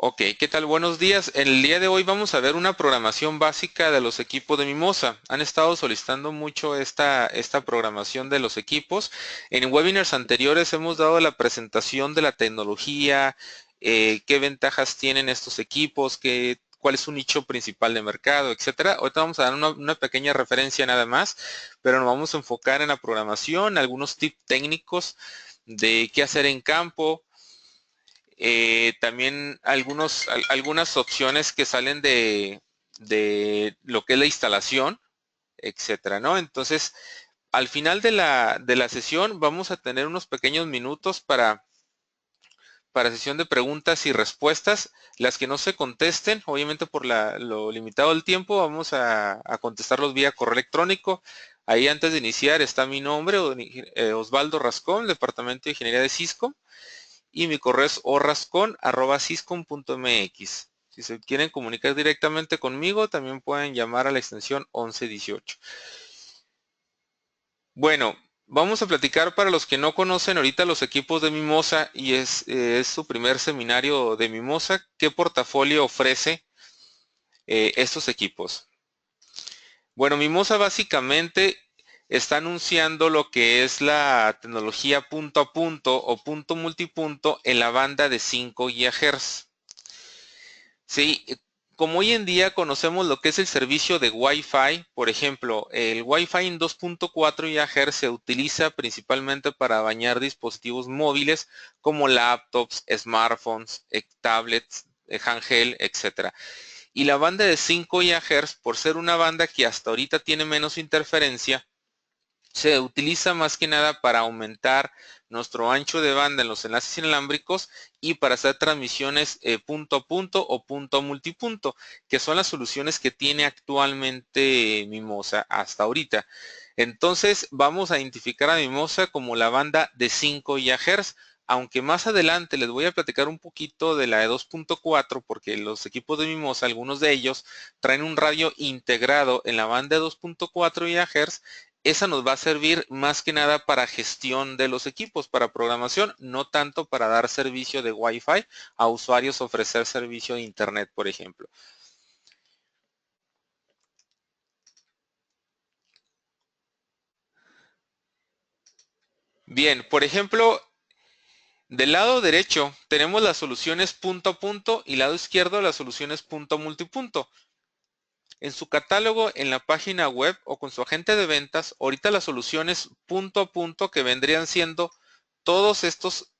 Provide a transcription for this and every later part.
Ok, ¿qué tal? Buenos días. En el día de hoy vamos a ver una programación básica de los equipos de Mimosa. Han estado solicitando mucho esta programación de los equipos. En webinars anteriores hemos dado la presentación de la tecnología, qué ventajas tienen estos equipos, cuál es su nicho principal de mercado, etcétera. Ahorita vamos a dar una pequeña referencia nada más, pero nos vamos a enfocar en la programación, algunos tips técnicos de qué hacer en campo. También algunas opciones que salen de lo que es la instalación, etcétera, ¿no? Entonces, al final de la sesión vamos a tener unos pequeños minutos para sesión de preguntas y respuestas. Las que no se contesten, obviamente por lo limitado del tiempo, vamos a contestarlos vía correo electrónico. Ahí antes de iniciar está mi nombre, Osvaldo Rascón, Departamento de Ingeniería de Cisco. Y mi correo es orrascon@ciscom.mx. Si se quieren comunicar directamente conmigo, también pueden llamar a la extensión 1118. Bueno, vamos a platicar para los que no conocen ahorita los equipos de Mimosa y es su primer seminario de Mimosa. ¿Qué portafolio ofrece estos equipos? Bueno, Mimosa básicamente está anunciando lo que es la tecnología punto a punto o punto multipunto en la banda de 5 GHz. Sí, como hoy en día conocemos lo que es el servicio de Wi-Fi, por ejemplo, el Wi-Fi en 2.4 GHz se utiliza principalmente para bañar dispositivos móviles como laptops, smartphones, tablets, handheld, etcétera. Y la banda de 5 GHz, por ser una banda que hasta ahorita tiene menos interferencia, se utiliza más que nada para aumentar nuestro ancho de banda en los enlaces inalámbricos y para hacer transmisiones punto a punto o punto a multipunto, que son las soluciones que tiene actualmente Mimosa hasta ahorita. Entonces vamos a identificar a Mimosa como la banda de 5 GHz, aunque más adelante les voy a platicar un poquito de la de 2.4, porque los equipos de Mimosa, algunos de ellos, traen un radio integrado en la banda de 2.4 GHz. Esa nos va a servir más que nada para gestión de los equipos, para programación, no tanto para dar servicio de Wi-Fi a usuarios, ofrecer servicio de Internet, por ejemplo. Bien, por ejemplo, del lado derecho tenemos las soluciones punto a punto y lado izquierdo las soluciones punto a multipunto. En su catálogo, en la página web o con su agente de ventas, ahorita las soluciones punto a punto que vendrían siendo todos estos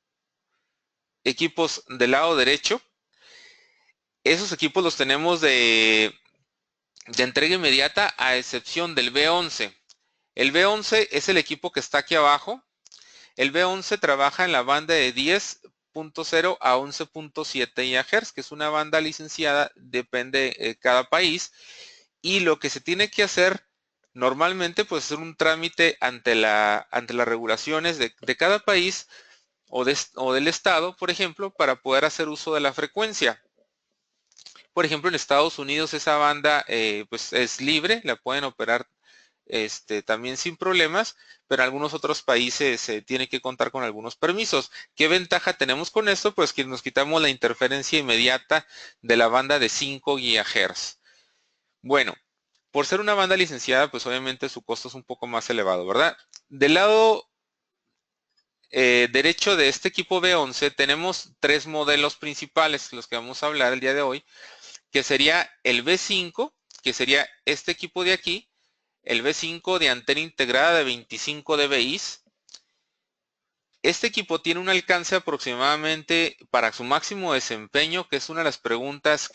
equipos del lado derecho. Esos equipos los tenemos de entrega inmediata a excepción del V11. El V11 es el equipo que está aquí abajo. El V11 trabaja en la banda de 10.0 a 11.7 GHz, que es una banda licenciada, depende de cada país. Y lo que se tiene que hacer normalmente, pues hacer un trámite ante las regulaciones de cada país o del estado, por ejemplo, para poder hacer uso de la frecuencia. Por ejemplo, en Estados Unidos esa banda pues es libre, la pueden operar también sin problemas, pero en algunos otros países se tiene que contar con algunos permisos. ¿Qué ventaja tenemos con esto? Pues que nos quitamos la interferencia inmediata de la banda de 5 GHz. Bueno, por ser una banda licenciada, pues obviamente su costo es un poco más elevado, ¿verdad? Del lado derecho de este equipo V11 tenemos tres modelos principales, los que vamos a hablar el día de hoy, que sería el V5, que sería este equipo de aquí, el V5 de antena integrada de 25 dBi. Este equipo tiene un alcance aproximadamente para su máximo desempeño, que es una de las preguntas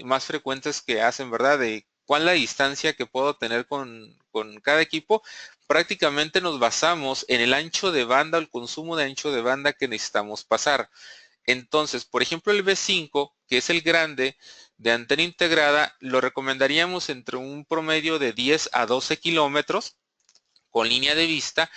más frecuentes que hacen, ¿verdad? De cuál es la distancia que puedo tener con cada equipo. Prácticamente nos basamos en el ancho de banda, el consumo de ancho de banda que necesitamos pasar. Entonces, por ejemplo, el V5, que es el grande de antena integrada, lo recomendaríamos entre un promedio de 10 a 12 kilómetros con línea de vista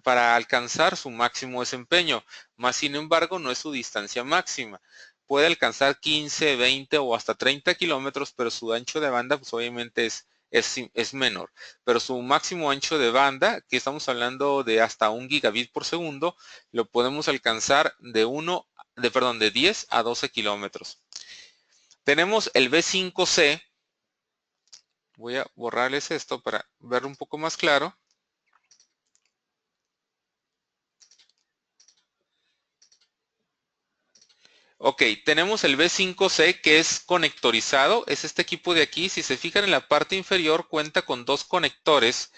para alcanzar su máximo desempeño. Más sin embargo, no es su distancia máxima. Puede alcanzar 15, 20 o hasta 30 kilómetros, pero su ancho de banda pues obviamente es menor. Pero su máximo ancho de banda, que estamos hablando de hasta 1 gigabit por segundo, lo podemos alcanzar de 10 a 12 kilómetros. Tenemos el B5C. Voy a borrarles esto para verlo un poco más claro. Ok, tenemos el B5C que es conectorizado. Es este equipo de aquí. Si se fijan en la parte inferior, cuenta con dos conectores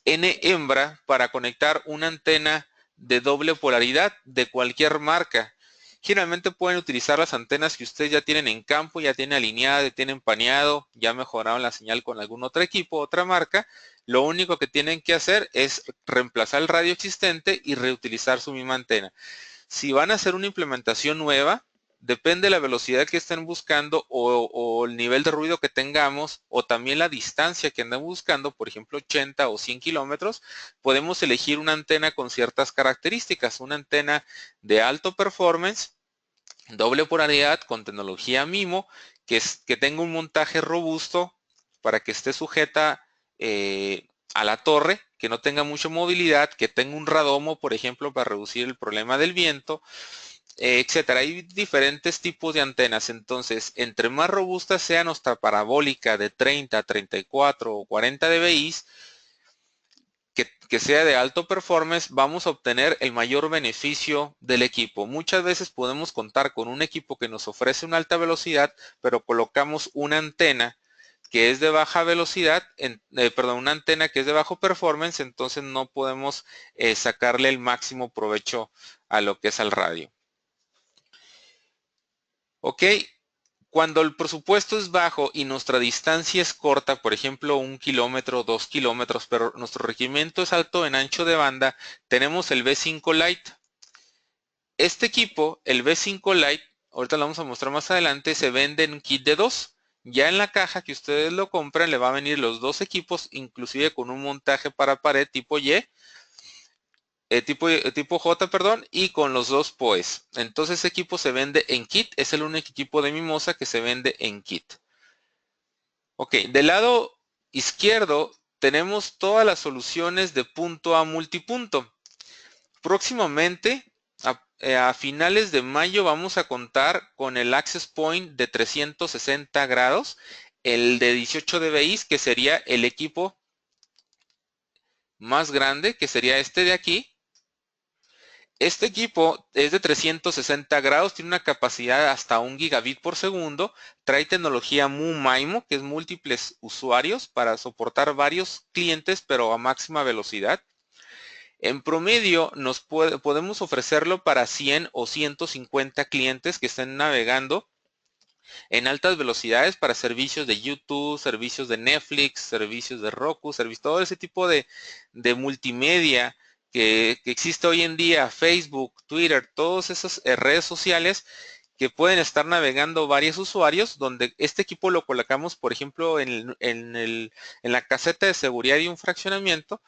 N hembra para conectar una antena de doble polaridad de cualquier marca. Generalmente pueden utilizar las antenas que ustedes ya tienen en campo, ya tienen alineada, ya tienen paneado, ya mejoraron la señal con algún otro equipo, otra marca. Lo único que tienen que hacer es reemplazar el radio existente y reutilizar su misma antena. Si van a hacer una implementación nueva, depende de la velocidad que estén buscando o el nivel de ruido que tengamos o también la distancia que anden buscando, por ejemplo 80 o 100 kilómetros, podemos elegir una antena con ciertas características, una antena de alto performance, doble polaridad con tecnología MIMO, que tenga un montaje robusto para que esté sujeta a la torre, que no tenga mucha movilidad, que tenga un radomo, por ejemplo, para reducir el problema del viento, etcétera. Hay diferentes tipos de antenas, entonces, entre más robusta sea nuestra parabólica de 30, 34 o 40 dBi, que sea de alto performance, vamos a obtener el mayor beneficio del equipo. Muchas veces podemos contar con un equipo que nos ofrece una alta velocidad, pero colocamos una antena que es de baja velocidad, una antena que es de bajo performance, entonces no podemos sacarle el máximo provecho a lo que es al radio. Ok, cuando el presupuesto es bajo y nuestra distancia es corta, por ejemplo 1 kilómetro, 2 kilómetros, pero nuestro requerimiento es alto en ancho de banda, tenemos el B5 Lite. Este equipo, el B5 Lite, ahorita lo vamos a mostrar más adelante, se vende en un kit de 2. Ya en la caja que ustedes lo compran le va a venir los dos equipos, inclusive con un montaje para pared tipo Y, tipo J, perdón, y con los dos POEs. Entonces ese equipo se vende en kit, es el único equipo de Mimosa que se vende en kit. Ok, del lado izquierdo tenemos todas las soluciones de punto a multipunto. Próximamente, a finales de mayo, vamos a contar con el Access Point de 360 grados, el de 18 dBi, que sería el equipo más grande, que sería este de aquí. Este equipo es de 360 grados, tiene una capacidad hasta 1 gigabit por segundo, trae tecnología MU-MIMO, que es múltiples usuarios para soportar varios clientes, pero a máxima velocidad. En promedio podemos ofrecerlo para 100 o 150 clientes que estén navegando en altas velocidades para servicios de YouTube, servicios de Netflix, servicios de Roku, todo ese tipo de multimedia que existe hoy en día, Facebook, Twitter, todas esas redes sociales que pueden estar navegando varios usuarios, donde este equipo lo colocamos, por ejemplo, en la caseta de seguridad y un fraccionamiento.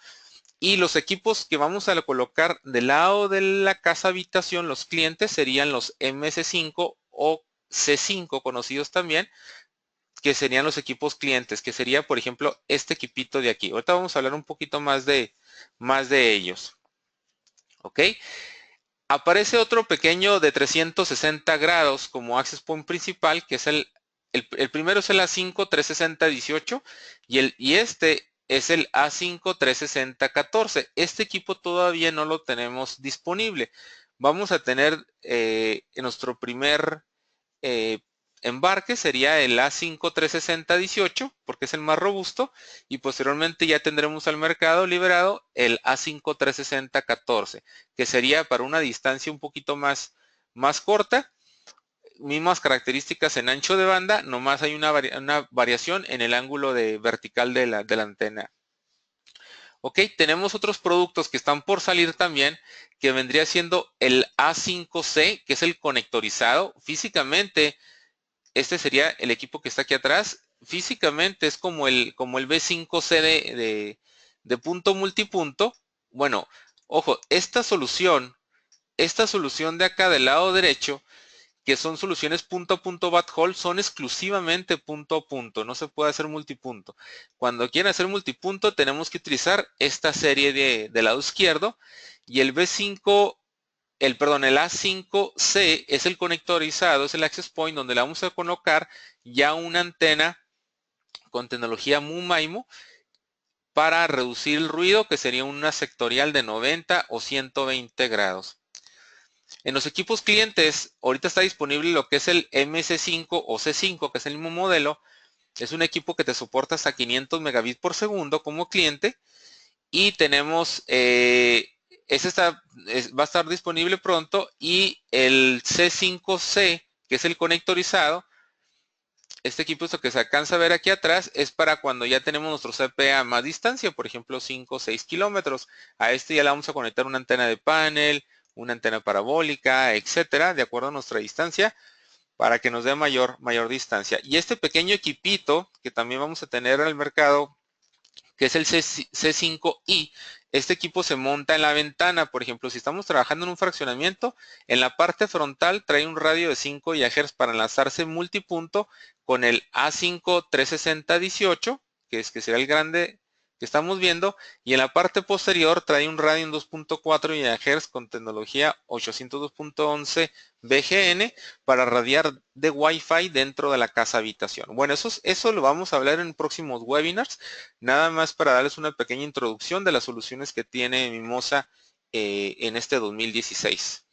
Y los equipos que vamos a colocar del lado de la casa habitación, los clientes, serían los MS5 o C5 conocidos también, que serían los equipos clientes, que sería, por ejemplo, este equipito de aquí. Ahorita vamos a hablar un poquito más de ellos. ¿Ok? Aparece otro pequeño de 360 grados como access point principal, que es el primero es el A5 360-18 y este es el A5 360-14. Este equipo todavía no lo tenemos disponible. Vamos a tener en nuestro primer embarque sería el A5 360-18 porque es el más robusto y posteriormente ya tendremos al mercado liberado el A5 360-14 que sería para una distancia un poquito más corta, mismas características en ancho de banda, nomás hay una variación en el ángulo vertical de la antena. Ok, tenemos otros productos que están por salir también, que vendría siendo el A5C, que es el conectorizado. Físicamente, este sería el equipo que está aquí atrás. Físicamente es como el B5C de punto multipunto. Bueno, ojo, esta solución de acá del lado derecho, que son soluciones punto a punto backhaul, son exclusivamente punto a punto, no se puede hacer multipunto. Cuando quieren hacer multipunto tenemos que utilizar esta serie de lado izquierdo y el B5 el A5C es el conectorizado, es el access point donde le vamos a colocar ya una antena con tecnología MU-MIMO para reducir el ruido, que sería una sectorial de 90 o 120 grados. En los equipos clientes, ahorita está disponible lo que es el MC5 o C5, que es el mismo modelo. Es un equipo que te soporta hasta 500 megabits por segundo como cliente. Y tenemos, va a estar disponible pronto. Y el C5C, que es el conectorizado, este equipo, esto que se alcanza a ver aquí atrás, es para cuando ya tenemos nuestro CPE a más distancia, por ejemplo 5 o 6 kilómetros. A este ya le vamos a conectar una antena de panel, una antena parabólica, etcétera, de acuerdo a nuestra distancia, para que nos dé mayor distancia. Y este pequeño equipito que también vamos a tener en el mercado, que es el C5i, este equipo se monta en la ventana. Por ejemplo, si estamos trabajando en un fraccionamiento, en la parte frontal trae un radio de 5 GHz para enlazarse multipunto con el A5 36018, que será el grande que estamos viendo, y en la parte posterior trae un radio en 2.4 GHz con tecnología 802.11 BGN para radiar de Wi-Fi dentro de la casa habitación. Bueno, eso lo vamos a hablar en próximos webinars, nada más para darles una pequeña introducción de las soluciones que tiene Mimosa en este 2016.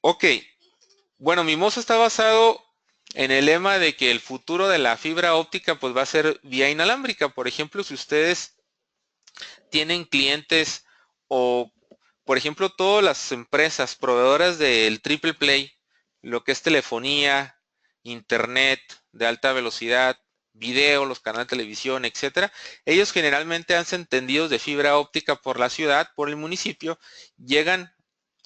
Ok, bueno, Mimosa está basado en el lema de que el futuro de la fibra óptica pues va a ser vía inalámbrica. Por ejemplo, si ustedes tienen clientes o, por ejemplo, todas las empresas proveedoras del triple play, lo que es telefonía, internet de alta velocidad, video, los canales de televisión, etcétera, ellos generalmente hacen tendidos de fibra óptica por la ciudad, por el municipio, llegan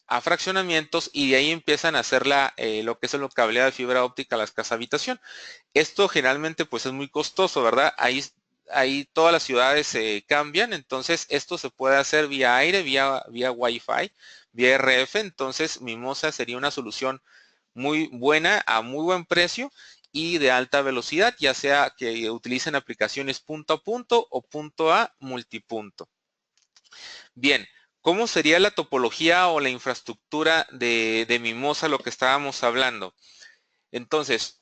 a fraccionamientos y de ahí empiezan a hacer lo que es el cableado de fibra óptica a las casas habitación. Esto generalmente pues es muy costoso, ¿verdad? Ahí todas las ciudades se cambian, entonces esto se puede hacer vía aire, vía Wi-Fi, vía RF. Entonces Mimosa sería una solución muy buena, a muy buen precio y de alta velocidad, ya sea que utilicen aplicaciones punto a punto o punto a multipunto. Bien, ¿cómo sería la topología o la infraestructura de Mimosa, lo que estábamos hablando? Entonces,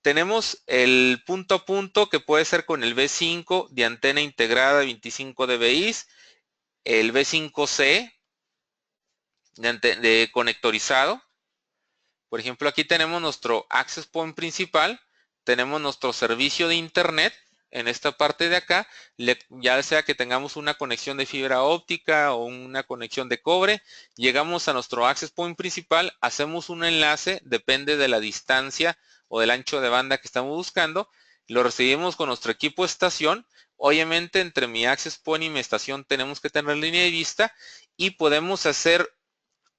tenemos el punto a punto, que puede ser con el V5 de antena integrada 25 dBi, el V5C de conectorizado. Por ejemplo, aquí tenemos nuestro access point principal, tenemos nuestro servicio de internet en esta parte de acá, ya sea que tengamos una conexión de fibra óptica o una conexión de cobre, llegamos a nuestro access point principal, hacemos un enlace, depende de la distancia o del ancho de banda que estamos buscando, lo recibimos con nuestro equipo estación. Obviamente entre mi access point y mi estación tenemos que tener línea de vista y podemos hacer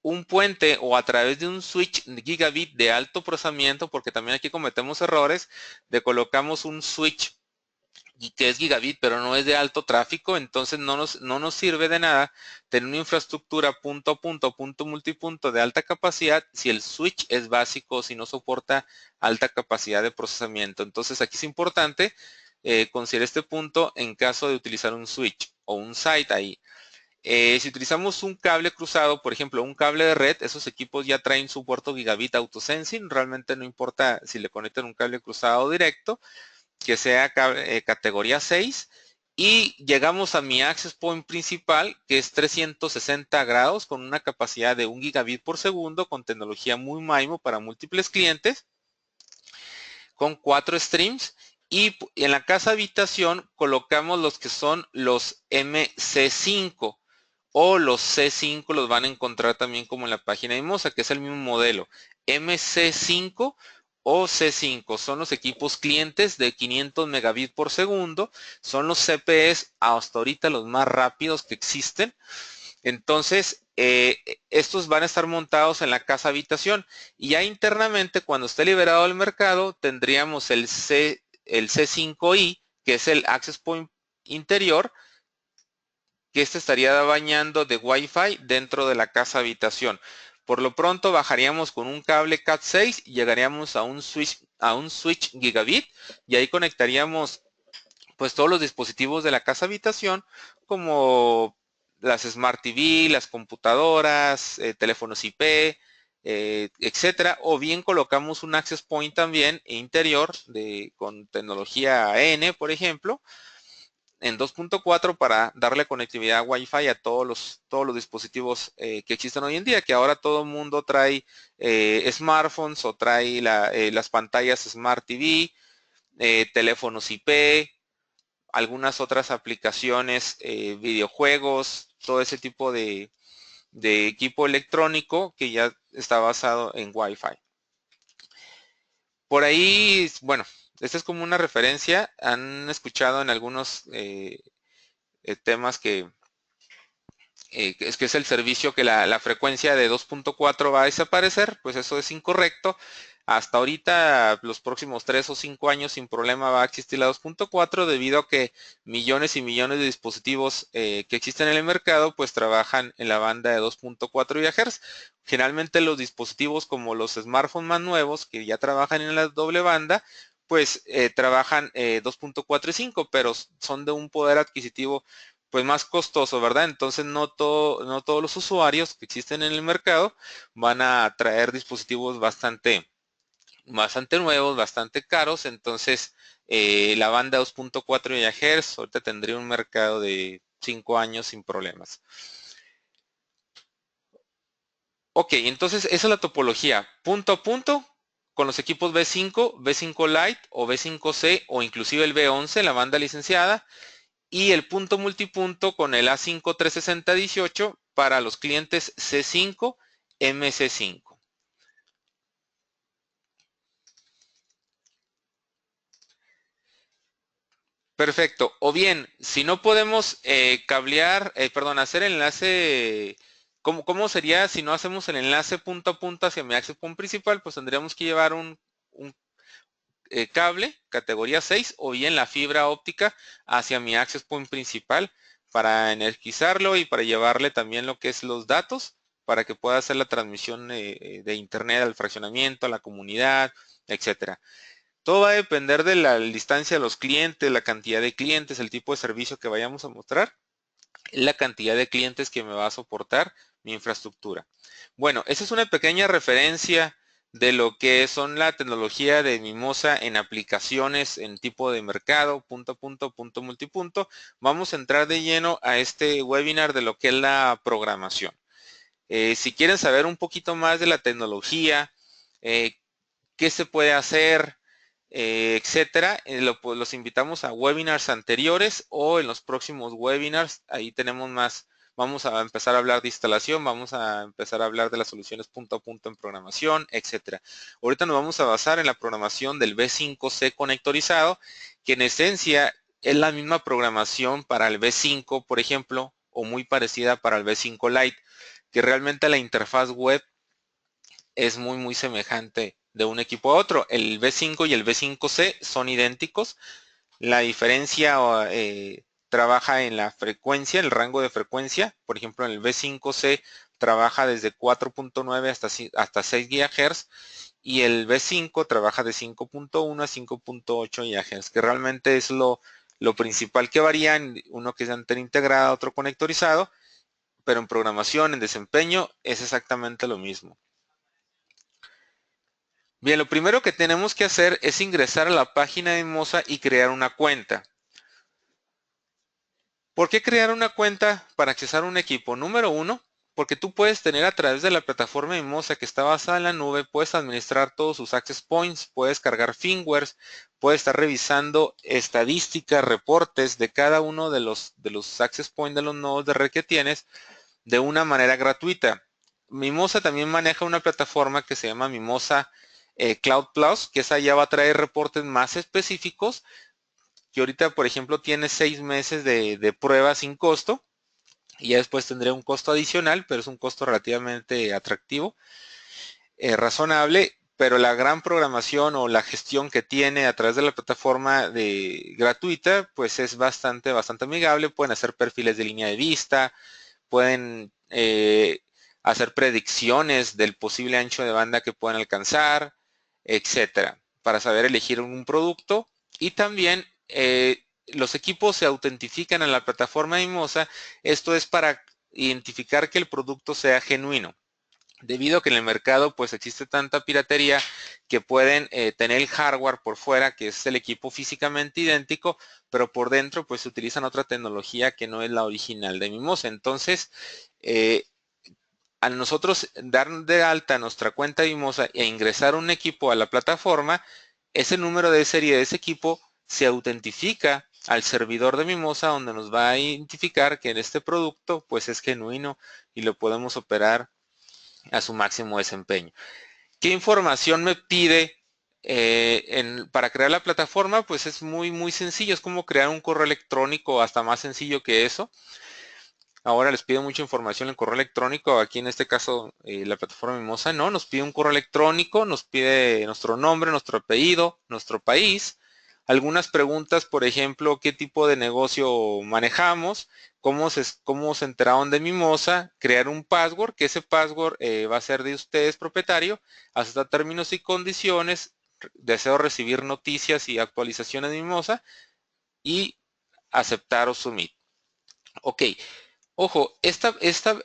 un puente o a través de un switch gigabit de alto procesamiento, porque también aquí cometemos errores de colocamos un switch que es gigabit pero no es de alto tráfico. Entonces no nos sirve de nada tener una infraestructura punto a punto, punto multipunto de alta capacidad si el switch es básico, si no soporta alta capacidad de procesamiento. Entonces aquí es importante considerar este punto en caso de utilizar un switch o un site ahí. Si utilizamos un cable cruzado, por ejemplo, un cable de red, esos equipos ya traen su puerto gigabit autosensing. Realmente no importa si le conectan un cable cruzado directo, que sea categoría 6. Y llegamos a mi access point principal, que es 360 grados, con una capacidad de 1 gigabit por segundo, con tecnología muy MIMO para múltiples clientes, con 4 streams. Y en la casa habitación colocamos los que son los MC5. O los C5 los van a encontrar también como en la página de Mimosa, que es el mismo modelo. MC5 o C5 son los equipos clientes de 500 megabits por segundo. Son los CPEs hasta ahorita los más rápidos que existen. Entonces, estos van a estar montados en la casa habitación. Y ya internamente, cuando esté liberado el mercado, tendríamos el C5i, que es el Access Point interior, que este estaría bañando de Wi-Fi dentro de la casa habitación. Por lo pronto bajaríamos con un cable Cat6 y llegaríamos a un switch gigabit, y ahí conectaríamos pues todos los dispositivos de la casa habitación, como las Smart TV, las computadoras, teléfonos IP, etcétera, o bien colocamos un access point también interior con tecnología N, por ejemplo, en 2.4 para darle conectividad Wi-Fi a todos los dispositivos que existen hoy en día, que ahora todo el mundo trae smartphones o trae las pantallas Smart TV, teléfonos IP, algunas otras aplicaciones, videojuegos, todo ese tipo de equipo electrónico que ya está basado en Wi-Fi. Por ahí, bueno, esta es como una referencia. Han escuchado en algunos temas que es el servicio que la frecuencia de 2.4 va a desaparecer, pues eso es incorrecto. Hasta ahorita, los próximos 3 o 5 años sin problema va a existir la 2.4 debido a que millones y millones de dispositivos que existen en el mercado pues trabajan en la banda de 2.4 GHz. Generalmente los dispositivos como los smartphones más nuevos que ya trabajan en la doble banda pues trabajan 2.4 y 5, pero son de un poder adquisitivo pues más costoso, ¿verdad? Entonces no todos los usuarios que existen en el mercado van a traer dispositivos bastante nuevos, bastante caros. Entonces la banda 2.4 GHz ahorita tendría un mercado de 5 años sin problemas. Ok, entonces esa es la topología punto a punto con los equipos B5, B5 Lite o B5C o inclusive el B11, la banda licenciada, y el punto multipunto con el A5 36018 para los clientes C5, MC5. Perfecto. O bien, si no podemos hacer el enlace, ¿cómo sería si no hacemos el enlace punto a punto hacia mi access point principal? Pues tendríamos que llevar un cable categoría 6 o bien la fibra óptica hacia mi access point principal para energizarlo y para llevarle también lo que es los datos para que pueda hacer la transmisión de internet al fraccionamiento, a la comunidad, etcétera. Todo va a depender de la distancia de los clientes, la cantidad de clientes, el tipo de servicio que vayamos a mostrar, la cantidad de clientes que me va a soportar mi infraestructura. Bueno, esa es una pequeña referencia de lo que son la tecnología de Mimosa en aplicaciones en tipo de mercado, punto a punto, punto multipunto. Vamos a entrar de lleno a este webinar de lo que es la programación. Si quieren saber un poquito más de la tecnología, qué se puede hacer, etcétera, los invitamos a webinars anteriores o en los próximos webinars. Ahí tenemos más. Vamos a empezar a hablar de instalación, vamos a empezar a hablar de las soluciones punto a punto en programación, etcétera. Ahorita nos vamos a basar en la programación del B5C conectorizado, que en esencia es la misma programación para el B5, por ejemplo, o muy parecida para el B5 Lite, que realmente la interfaz web es muy semejante de un equipo a otro. El B5 y el B5C son idénticos. La diferencia trabaja en la frecuencia, el rango de frecuencia. Por ejemplo, en el B5C trabaja desde 4.9 hasta 6 GHz y el B5 trabaja de 5.1 a 5.8 GHz, que realmente es lo principal que varían, uno que es antena integrada, otro conectorizado, pero en programación, en desempeño, es exactamente lo mismo. Bien, lo primero que tenemos que hacer es ingresar a la página de Mimosa y crear una cuenta. ¿Por qué crear una cuenta para accesar a un equipo? Número uno, porque tú puedes tener a través de la plataforma de Mimosa que está basada en la nube, puedes administrar todos sus access points, puedes cargar firmwares, puedes estar revisando estadísticas, reportes de cada uno de los access points de los nodos de red que tienes de una manera gratuita. Mimosa también maneja una plataforma que se llama Mimosa Cloud Plus, que esa ya va a traer reportes más específicos, que ahorita, por ejemplo, tiene 6 meses de prueba sin costo, y ya después tendré un costo adicional, pero es un costo relativamente atractivo, razonable, pero la gran programación o la gestión que tiene a través de la plataforma gratuita, pues es bastante amigable. Pueden hacer perfiles de línea de vista, pueden hacer predicciones del posible ancho de banda que puedan alcanzar, etcétera, para saber elegir un producto. Y también los equipos se autentifican en la plataforma de Mimosa. Esto es para identificar que el producto sea genuino. Debido a que en el mercado pues existe tanta piratería que pueden tener el hardware por fuera, que es el equipo físicamente idéntico, pero por dentro pues utilizan otra tecnología que no es la original de Mimosa. Entonces, a nosotros dar de alta nuestra cuenta de Mimosa e ingresar un equipo a la plataforma, ese número de serie de ese equipo se autentifica al servidor de Mimosa, donde nos va a identificar que en este producto pues es genuino y lo podemos operar a su máximo desempeño. ¿Qué información me pide para crear la plataforma? Pues es muy sencillo, es como crear un correo electrónico, hasta más sencillo que eso. Ahora les pido mucha información en correo electrónico, aquí en este caso la plataforma Mimosa no, nos pide un correo electrónico, nos pide nuestro nombre, nuestro apellido, nuestro país, algunas preguntas, por ejemplo, qué tipo de negocio manejamos, cómo se enteraron de Mimosa, crear un password, que ese password va a ser de ustedes propietario, aceptar términos y condiciones, deseo recibir noticias y actualizaciones de Mimosa y aceptar o submit. Ok. Ojo, esta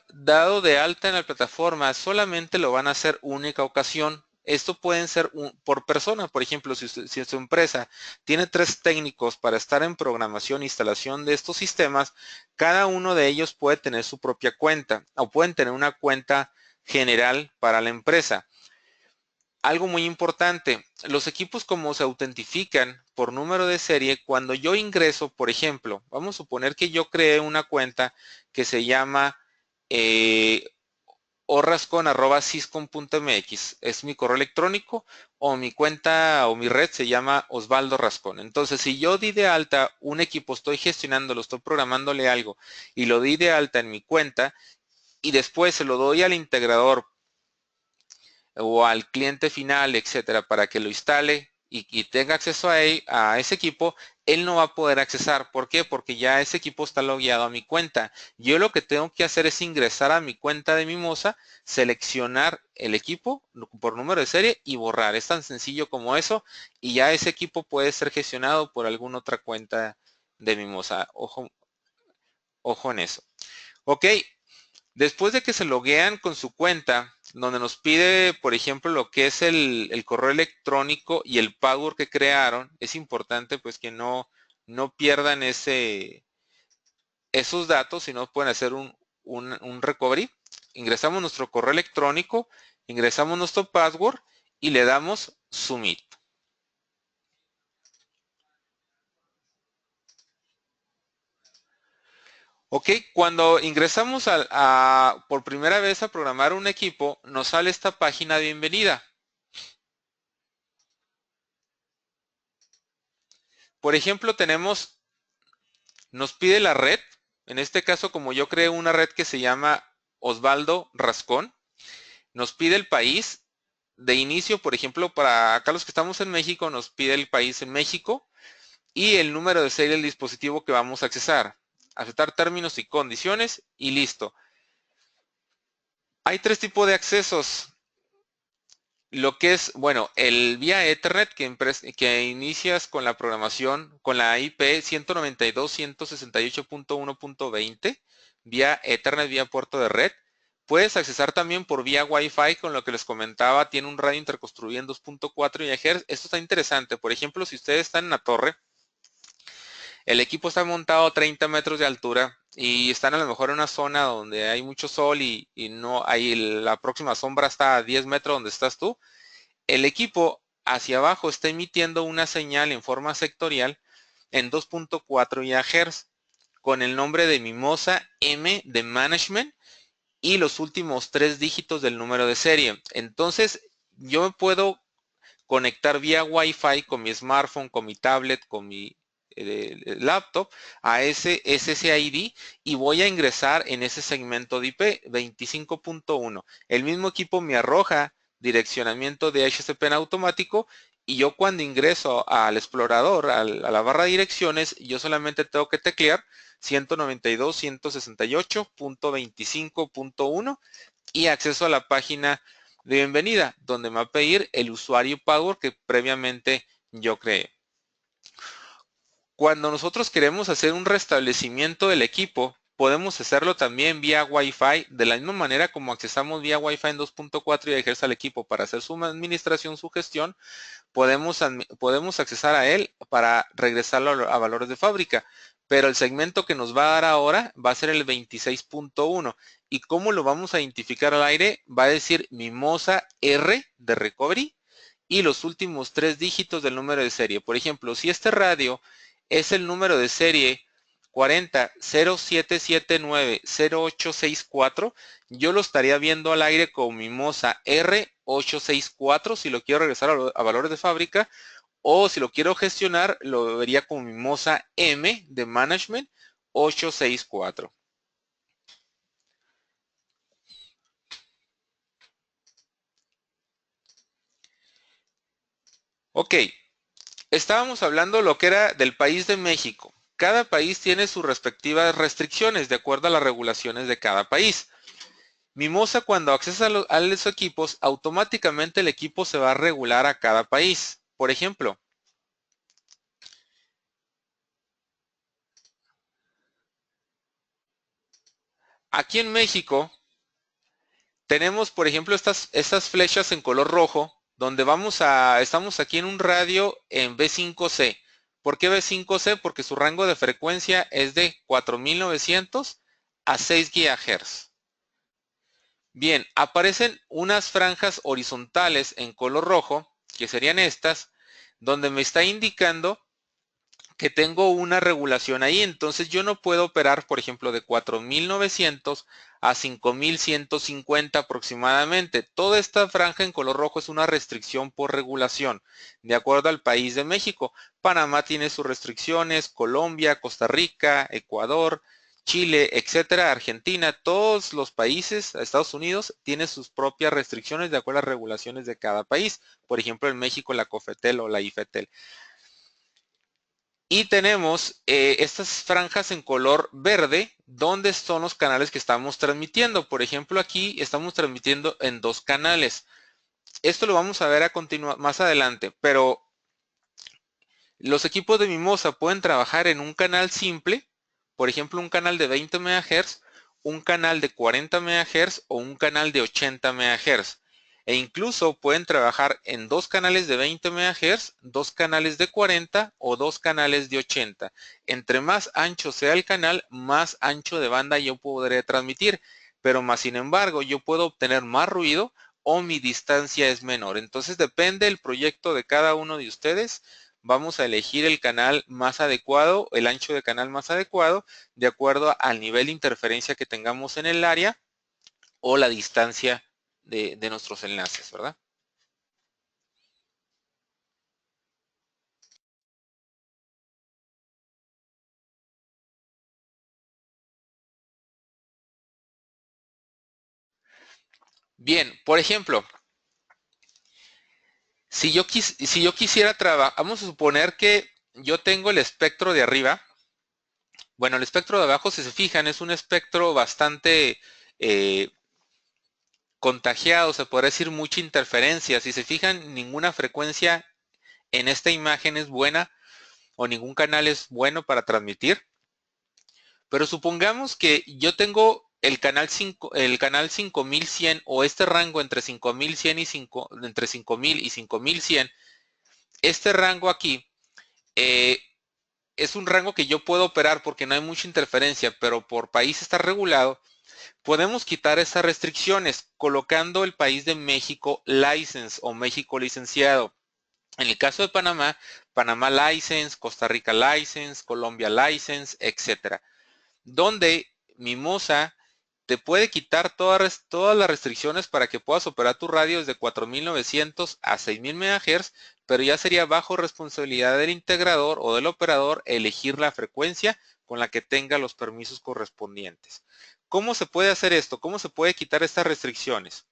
dado de alta en la plataforma solamente lo van a hacer única ocasión. Esto pueden ser por persona. Por ejemplo, si su empresa tiene 3 técnicos para estar en programación e instalación de estos sistemas, cada uno de ellos puede tener su propia cuenta o pueden tener una cuenta general para la empresa. Algo muy importante, los equipos como se autentifican por número de serie, cuando yo ingreso, por ejemplo, vamos a suponer que yo creé una cuenta que se llama orrascon@syscon.mx, es mi correo electrónico, o mi cuenta o mi red se llama Osvaldo Rascón. Entonces, si yo di de alta un equipo, estoy gestionándolo, estoy programándole algo y lo di de alta en mi cuenta y después se lo doy al integrador o al cliente final, etcétera, para que lo instale y tenga acceso a ese equipo, él no va a poder accesar. ¿Por qué? Porque ya ese equipo está logueado a mi cuenta. Yo lo que tengo que hacer es ingresar a mi cuenta de Mimosa, seleccionar el equipo por número de serie y borrar. Es tan sencillo como eso y ya ese equipo puede ser gestionado por alguna otra cuenta de Mimosa. Ojo en eso. Ok, después de que se loguean con su cuenta, donde nos pide, por ejemplo, lo que es el correo electrónico y el password que crearon, es importante pues que no pierdan esos datos, si no pueden hacer un recovery. Ingresamos nuestro correo electrónico, ingresamos nuestro password y le damos submit. Ok, cuando ingresamos por primera vez a programar un equipo, nos sale esta página de bienvenida. Por ejemplo, nos pide la red. En este caso, como yo creé una red que se llama Osvaldo Rascón, nos pide el país. De inicio, por ejemplo, para acá los que estamos en México, nos pide el país en México y el número de serie del dispositivo que vamos a accesar. Aceptar términos y condiciones y listo. Hay 3 tipos de accesos. Lo que es, bueno, el vía Ethernet que inicias con la programación con la IP 192.168.1.20 vía Ethernet, vía puerto de red. Puedes accesar también por vía Wi-Fi, con lo que les comentaba, tiene un radio interconstruido en 2.4 GHz. Esto está interesante. Por ejemplo, si ustedes están en la torre, el equipo está montado a 30 metros de altura y están a lo mejor en una zona donde hay mucho sol y no hay la próxima sombra está a 10 metros donde estás tú. El equipo hacia abajo está emitiendo una señal en forma sectorial en 2.4 GHz con el nombre de Mimosa M de Management y los últimos 3 dígitos del número de serie. Entonces, yo puedo conectar vía Wi-Fi con mi smartphone, con mi tablet, con mi laptop a ese SSID y voy a ingresar en ese segmento de IP 25.1. El mismo equipo me arroja direccionamiento de HCP en automático y yo cuando ingreso al explorador, a la barra de direcciones, yo solamente tengo que teclear 192.168.25.1 y acceso a la página de bienvenida, donde me va a pedir el usuario y password que previamente yo creé. Cuando nosotros queremos hacer un restablecimiento del equipo, podemos hacerlo también vía Wi-Fi, de la misma manera como accesamos vía Wi-Fi en 2.4 y ejerce al equipo para hacer su administración, su gestión, podemos accesar a él para regresarlo a valores de fábrica. Pero el segmento que nos va a dar ahora va a ser el 26.1. ¿Y cómo lo vamos a identificar al aire? Va a decir Mimosa R de Recovery y los últimos 3 dígitos del número de serie. Por ejemplo, si este radio es el número de serie 40-0779-0864, yo lo estaría viendo al aire con Mimosa R864 si lo quiero regresar a valores de fábrica, o si lo quiero gestionar, lo vería con Mimosa M de Management 864. Ok, estábamos hablando lo que era del país de México. Cada país tiene sus respectivas restricciones de acuerdo a las regulaciones de cada país. Mimosa, cuando accesa a los equipos, automáticamente el equipo se va a regular a cada país. Por ejemplo, aquí en México tenemos, por ejemplo, estas flechas en color rojo, donde estamos aquí en un radio en B5C. ¿Por qué B5C? Porque su rango de frecuencia es de 4900 a 6 GHz. Bien, aparecen unas franjas horizontales en color rojo, que serían estas, donde me está indicando que tengo una regulación ahí. Entonces yo no puedo operar, por ejemplo, de 4900 a 5150 aproximadamente. Toda esta franja en color rojo es una restricción por regulación, de acuerdo al país de México. Panamá tiene sus restricciones, Colombia, Costa Rica, Ecuador, Chile, etcétera, Argentina, todos los países, Estados Unidos, tienen sus propias restricciones de acuerdo a las regulaciones de cada país. Por ejemplo, en México la COFETEL o la IFETEL. Y tenemos estas franjas en color verde, donde son los canales que estamos transmitiendo. Por ejemplo, aquí estamos transmitiendo en 2 canales. Esto lo vamos a ver a continuar más adelante, pero los equipos de Mimosa pueden trabajar en un canal simple, por ejemplo, un canal de 20 MHz, un canal de 40 MHz o un canal de 80 MHz. E incluso pueden trabajar en 2 canales de 20 MHz, 2 canales de 40 o 2 canales de 80. Entre más ancho sea el canal, más ancho de banda yo podré transmitir. Pero más sin embargo, yo puedo obtener más ruido o mi distancia es menor. Entonces depende del proyecto de cada uno de ustedes. Vamos a elegir el canal más adecuado, el ancho de canal más adecuado, de acuerdo al nivel de interferencia que tengamos en el área o la distancia de nuestros enlaces, ¿verdad? Bien, por ejemplo, si yo quisiera trabajar, vamos a suponer que yo tengo el espectro de arriba. Bueno, el espectro de abajo, si se fijan, es un espectro bastante eh, contagiado, se podría decir mucha interferencia. Si se fijan, ninguna frecuencia en esta imagen es buena o ningún canal es bueno para transmitir. Pero supongamos que yo tengo el canal 5100 o este rango entre 5100 y entre 5000 y 5100. Este rango aquí eh, es un rango que yo puedo operar porque no hay mucha interferencia, pero por país está regulado. Podemos quitar esas restricciones colocando el país de México license o México licenciado. En el caso de Panamá, Panamá license, Costa Rica license, Colombia license, etcétera. Donde Mimosa te puede quitar todas las restricciones para que puedas operar tu radio desde 4900 a 6000 MHz, pero ya sería bajo responsabilidad del integrador o del operador elegir la frecuencia con la que tenga los permisos correspondientes. ¿Cómo se puede hacer esto? ¿Cómo se puede quitar estas restricciones?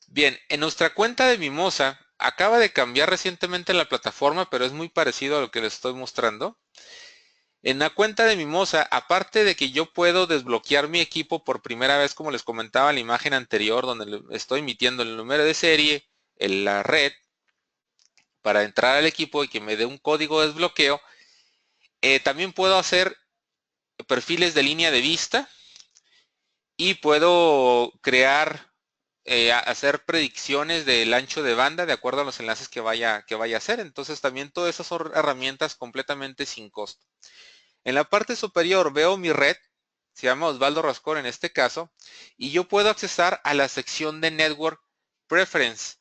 Bien, en nuestra cuenta de Mimosa acaba de cambiar recientemente la plataforma, pero es muy parecido a lo que les estoy mostrando. En la cuenta de Mimosa, aparte de que yo puedo desbloquear mi equipo por primera vez, como les comentaba en la imagen anterior, donde estoy emitiendo el número de serie, la red, para entrar al equipo y que me dé un código de desbloqueo. También puedo hacer perfiles de línea de vista y puedo crear, hacer predicciones del ancho de banda de acuerdo a los enlaces que vaya a hacer. Entonces también todas esas son herramientas completamente sin costo. En la parte superior veo mi red, se llama Osvaldo Rascón en este caso, y yo puedo accesar a la sección de Network Preference,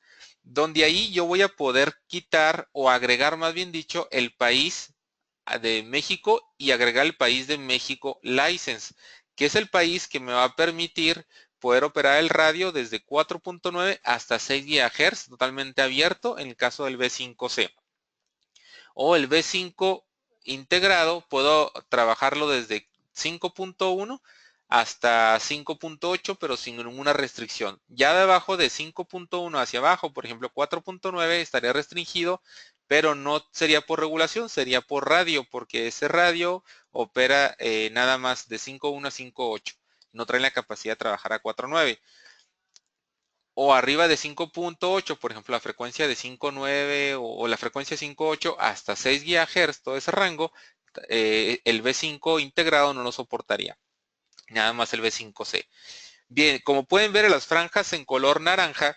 donde ahí yo voy a poder quitar o agregar, más bien dicho, el país de México y agregar el país de México License, que es el país que me va a permitir poder operar el radio desde 4.9 hasta 6 GHz totalmente abierto en el caso del B5C. O el B5 integrado, puedo trabajarlo desde 5.1 hasta 5.8, pero sin ninguna restricción. Ya debajo de 5.1 hacia abajo, por ejemplo 4.9, estaría restringido, pero no sería por regulación, sería por radio, porque ese radio opera nada más de 5.1 a 5.8. No trae la capacidad de trabajar a 4.9. O arriba de 5.8, por ejemplo, la frecuencia de 5.9 o la frecuencia 5.8 hasta 6 GHz, todo ese rango, el B5 integrado no lo soportaría. Nada más el B5C. Bien, como pueden ver en las franjas en color naranja,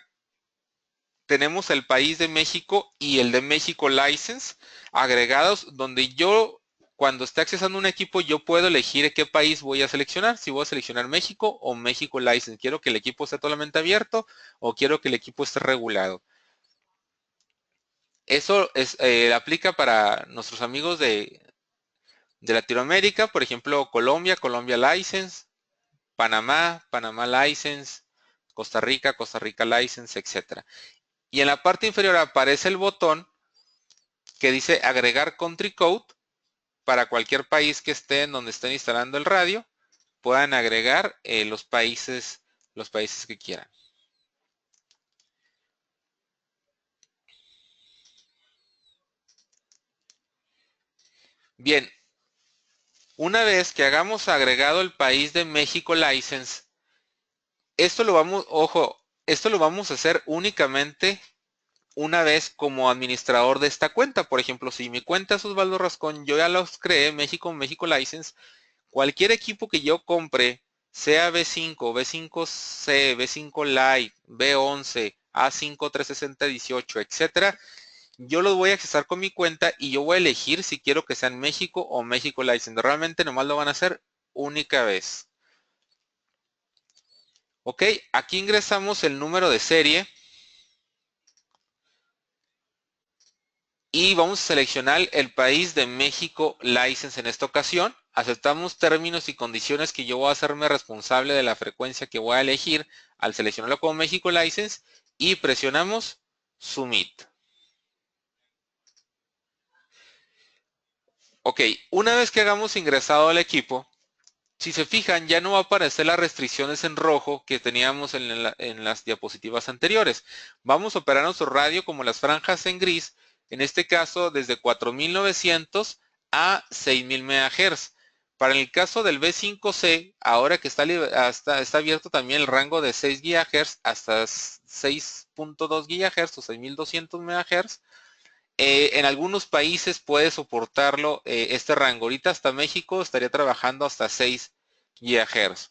tenemos el país de México y el de México License agregados, donde yo, cuando esté accesando un equipo, yo puedo elegir qué país voy a seleccionar. Si voy a seleccionar México o México License. Quiero que el equipo esté totalmente abierto o quiero que el equipo esté regulado. Eso aplica para nuestros amigos de Latinoamérica, por ejemplo, Colombia, Colombia License, Panamá, Panamá License, Costa Rica, Costa Rica License, etc. Y en la parte inferior aparece el botón que dice agregar country code para cualquier país que esté en donde estén instalando el radio, puedan agregar los países que quieran. Bien, una vez que hagamos agregado el país de México License, esto lo vamos a hacer únicamente una vez como administrador de esta cuenta. Por ejemplo, si mi cuenta es Osvaldo Rascón, yo ya los creé, México License, cualquier equipo que yo compre, sea B5, B5C, B5 Lite, B11, A5 360 18, etcétera, yo los voy a accesar con mi cuenta y yo voy a elegir si quiero que sean México o México License. Realmente nomás lo van a hacer única vez. Ok, aquí ingresamos el número de serie y vamos a seleccionar el país de México License en esta ocasión. Aceptamos términos y condiciones que yo voy a hacerme responsable de la frecuencia que voy a elegir al seleccionarlo como México License y presionamos Submit. Ok, una vez que hagamos ingresado al equipo, si se fijan, ya no va a aparecer las restricciones en rojo que teníamos en las diapositivas anteriores. Vamos a operar nuestro radio como las franjas en gris, en este caso desde 4900 a 6000 MHz. Para el caso del B5C, ahora que está abierto también el rango de 6 GHz hasta 6.2 GHz o 6200 MHz, en algunos países puede soportarlo este rango. Ahorita hasta México estaría trabajando hasta 6 GHz.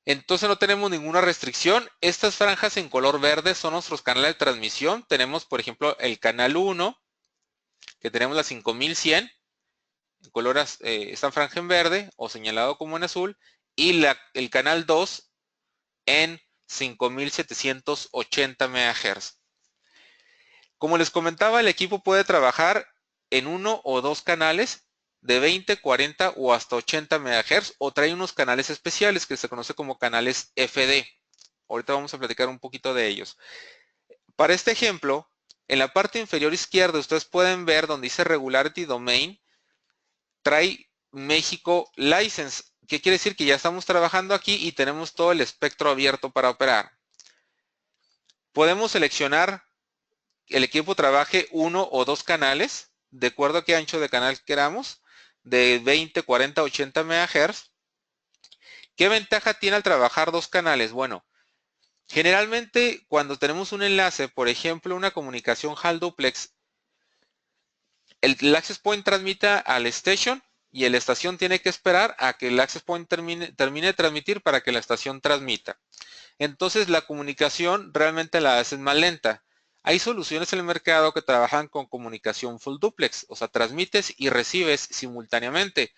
Entonces no tenemos ninguna restricción. Estas franjas en color verde son nuestros canales de transmisión. Tenemos, por ejemplo, el canal 1, que tenemos la 5100. En color, esta franja en verde o señalado como en azul. Y el canal 2 en 5780 MHz. Como les comentaba, el equipo puede trabajar en uno o dos canales de 20, 40 o hasta 80 MHz o trae unos canales especiales que se conoce como canales FD. Ahorita vamos a platicar un poquito de ellos. Para este ejemplo, en la parte inferior izquierda ustedes pueden ver donde dice Regularity Domain, trae México License. ¿Qué quiere decir? Que ya estamos trabajando aquí y tenemos todo el espectro abierto para operar. Podemos seleccionar el equipo trabaje uno o dos canales, de acuerdo a qué ancho de canal queramos, de 20, 40, 80 MHz. ¿Qué ventaja tiene al trabajar dos canales? Bueno, Generalmente, cuando tenemos un enlace, por ejemplo, una comunicación HAL duplex, el access point transmite al station y la estación tiene que esperar a que el access point termine de transmitir para que la estación transmita. Entonces la comunicación realmente la hacen más lenta. Hay soluciones en el mercado que trabajan con comunicación full duplex, o sea, transmites y recibes simultáneamente.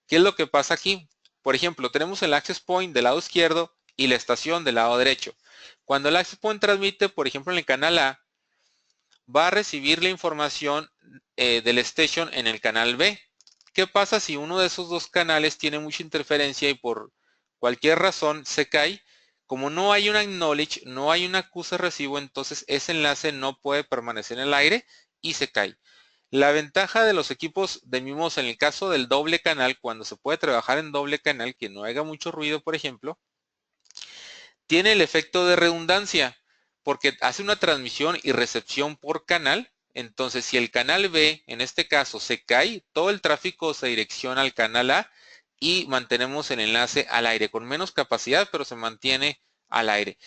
¿Qué es lo que pasa aquí? Por ejemplo, tenemos el access point del lado izquierdo y la estación del lado derecho. Cuando el access point transmite, por ejemplo, en el canal A, va a recibir la información del station en el canal B. ¿Qué pasa si uno de esos dos canales tiene mucha interferencia y por cualquier razón se cae? Como no hay un acknowledge, no hay un acuse recibo, entonces ese enlace no puede permanecer en el aire y se cae. La ventaja de los equipos de Mimosa en el caso del doble canal, cuando se puede trabajar en doble canal, que no haga mucho ruido, por ejemplo, tiene el efecto de redundancia porque hace una transmisión y recepción por canal. Entonces, si el canal B, en este caso, se cae, todo el tráfico se direcciona al canal A y mantenemos el enlace al aire con menos capacidad, pero se mantiene al aire.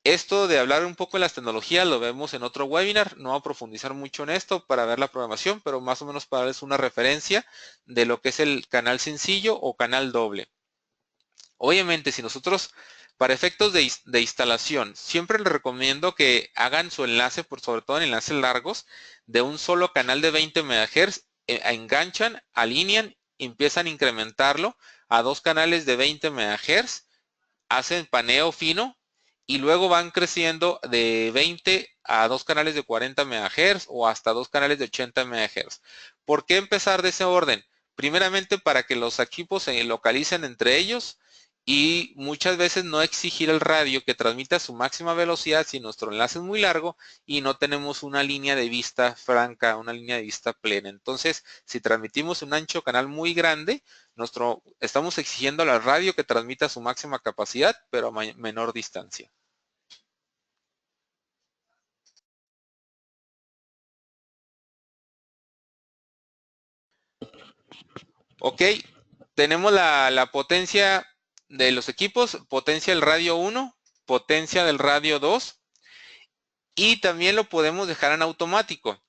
Esto de hablar un poco de las tecnologías lo vemos en otro webinar. No voy a profundizar mucho en esto para ver la programación, pero más o menos para darles una referencia de lo que es el canal sencillo o canal doble. Obviamente, si nosotros, para efectos de instalación, siempre les recomiendo que hagan su enlace, sobre todo en enlaces largos, de un solo canal de 20 MHz, enganchan, alinean, empiezan a incrementarlo a dos canales de 20 MHz, hacen paneo fino y luego van creciendo de 20 a dos canales de 40 MHz o hasta dos canales de 80 MHz. ¿Por qué empezar de ese orden? Primeramente para que los equipos se localicen entre ellos y muchas veces no exigir al radio que transmita a su máxima velocidad si nuestro enlace es muy largo y no tenemos una línea de vista franca, una línea de vista plena. Entonces, si transmitimos un ancho canal muy grande, estamos exigiendo a la radio que transmita su máxima capacidad, pero a menor distancia. Ok, tenemos la potencia de los equipos, potencia del radio 1, potencia del radio 2 y también lo podemos dejar en automático.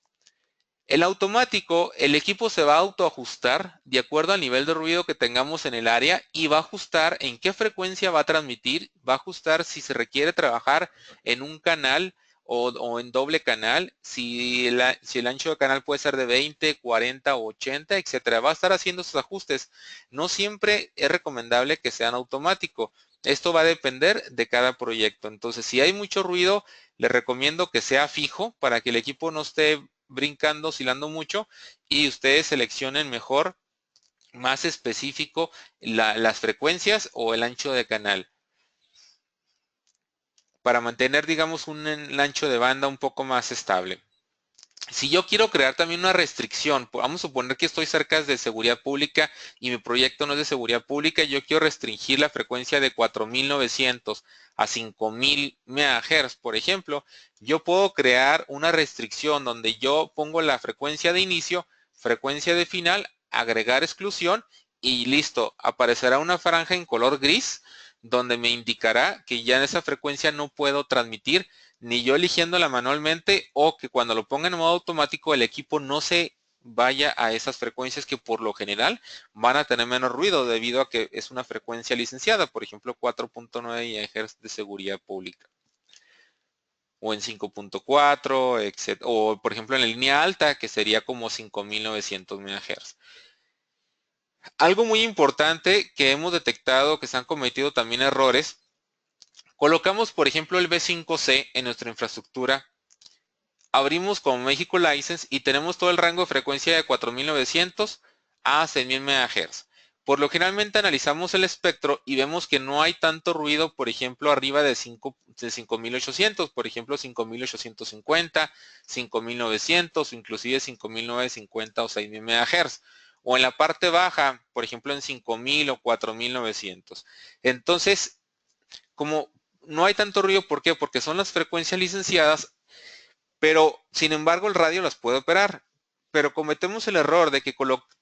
El automático, el equipo se va a autoajustar de acuerdo al nivel de ruido que tengamos en el área y va a ajustar en qué frecuencia va a transmitir, va a ajustar si se requiere trabajar en un canal o en doble canal, si el ancho de canal puede ser de 20, 40 o 80, etcétera. Va a estar haciendo esos ajustes. No siempre es recomendable que sean automáticos. Esto va a depender de cada proyecto. Entonces, si hay mucho ruido, les recomiendo que sea fijo para que el equipo no esté brincando, oscilando mucho y ustedes seleccionen mejor, más específico, las frecuencias o el ancho de canal para mantener, digamos, un ancho de banda un poco más estable. Si yo quiero crear también una restricción, vamos a suponer que estoy cerca de seguridad pública y mi proyecto no es de seguridad pública, yo quiero restringir la frecuencia de 4900 a 5000 MHz, por ejemplo, yo puedo crear una restricción donde yo pongo la frecuencia de inicio, frecuencia de final, agregar exclusión y listo, aparecerá una franja en color gris donde me indicará que ya en esa frecuencia no puedo transmitir ni yo eligiéndola manualmente o que cuando lo ponga en modo automático el equipo no se vaya a esas frecuencias que por lo general van a tener menos ruido debido a que es una frecuencia licenciada, por ejemplo 4.9 GHz de seguridad pública o en 5.4, etc. O por ejemplo en la línea alta que sería como 5900 MHz. Algo muy importante que hemos detectado que se han cometido también errores, colocamos por ejemplo el B5C en nuestra infraestructura, abrimos como México License y tenemos todo el rango de frecuencia de 4900 a 6000 MHz. Por lo generalmente analizamos el espectro y vemos que no hay tanto ruido, por ejemplo, arriba de 5800, por ejemplo, 5850, 5900 o inclusive 5950 o 6000 MHz. O en la parte baja, por ejemplo, en 5000 o 4900. Entonces, como no hay tanto ruido, ¿por qué? Porque son las frecuencias licenciadas, pero sin embargo el radio las puede operar. Pero cometemos el error de que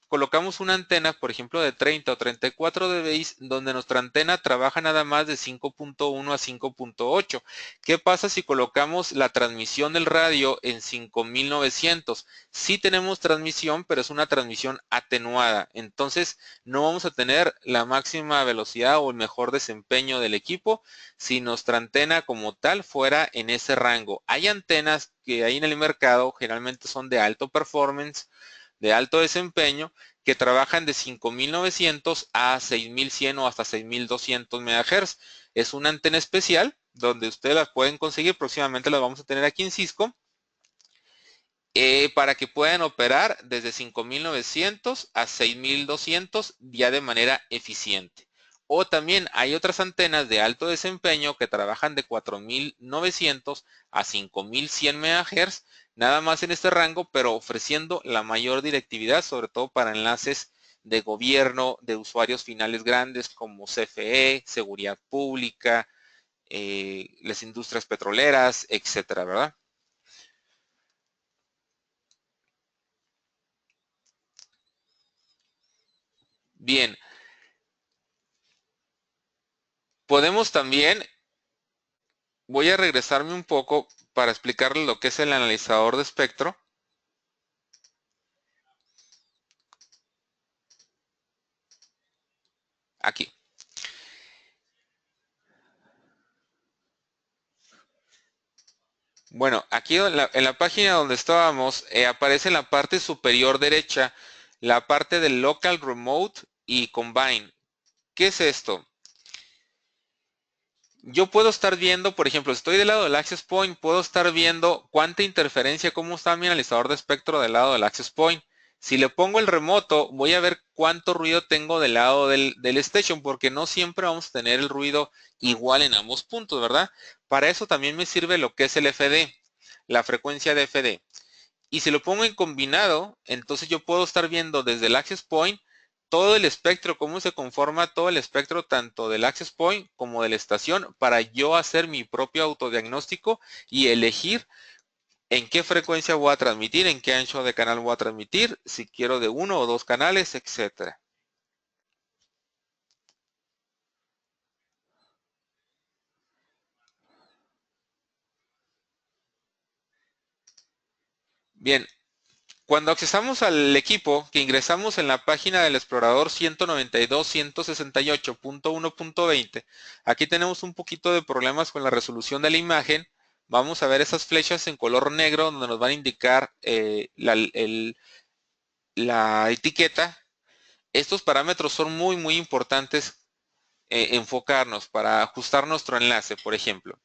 colocamos una antena, por ejemplo, de 30 o 34 dBi, donde nuestra antena trabaja nada más de 5.1 a 5.8. ¿Qué pasa si colocamos la transmisión del radio en 5900? Sí tenemos transmisión, pero es una transmisión atenuada. Entonces, no vamos a tener la máxima velocidad o el mejor desempeño del equipo si nuestra antena como tal fuera en ese rango. Hay antenas que hay en el mercado, generalmente son de alto performance, de alto desempeño, que trabajan de 5900 a 6100 o hasta 6200 MHz. Es una antena especial donde ustedes las pueden conseguir, próximamente las vamos a tener aquí en Cisco, para que puedan operar desde 5900 a 6200 ya de manera eficiente. O también hay otras antenas de alto desempeño que trabajan de 4900 a 5100 MHz, nada más en este rango, pero ofreciendo la mayor directividad, sobre todo para enlaces de gobierno, de usuarios finales grandes como CFE, seguridad pública, las industrias petroleras, etcétera, ¿verdad? Bien, podemos también, voy a regresarme un poco para explicarles lo que es el analizador de espectro. Aquí. Bueno, aquí en la página donde estábamos, aparece en la parte superior derecha la parte del Local Remote y Combine. ¿Qué es esto? Yo puedo estar viendo, por ejemplo, si estoy del lado del Access Point, puedo estar viendo cuánta interferencia, cómo está mi analizador de espectro del lado del Access Point. Si le pongo el remoto, voy a ver cuánto ruido tengo del lado del Station, porque no siempre vamos a tener el ruido igual en ambos puntos, ¿verdad? Para eso también me sirve lo que es el FD, la frecuencia de FD. Y si lo pongo en combinado, entonces yo puedo estar viendo desde el Access Point todo el espectro, cómo se conforma todo el espectro tanto del Access Point como de la estación, para yo hacer mi propio autodiagnóstico y elegir en qué frecuencia voy a transmitir, en qué ancho de canal voy a transmitir, si quiero de uno o dos canales, etcétera. Bien, cuando accesamos al equipo que ingresamos en la página del explorador 192.168.1.20, aquí tenemos un poquito de problemas con la resolución de la imagen. Vamos a ver esas flechas en color negro donde nos van a indicar la etiqueta. Estos parámetros son muy importantes, enfocarnos para ajustar nuestro enlace, por ejemplo.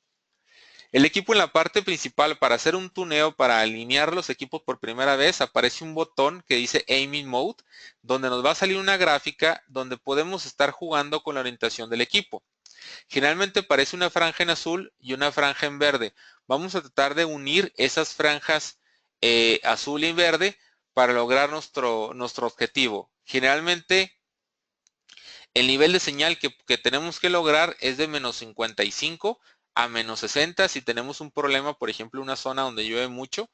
El equipo en la parte principal, para hacer un tuneo, para alinear los equipos por primera vez, aparece un botón que dice Aiming Mode, donde nos va a salir una gráfica donde podemos estar jugando con la orientación del equipo. Generalmente aparece una franja en azul y una franja en verde. Vamos a tratar de unir esas franjas azul y verde para lograr nuestro objetivo. Generalmente el nivel de señal que tenemos que lograr es de menos 55 a menos 60 si tenemos un problema, por ejemplo, una zona donde llueve mucho,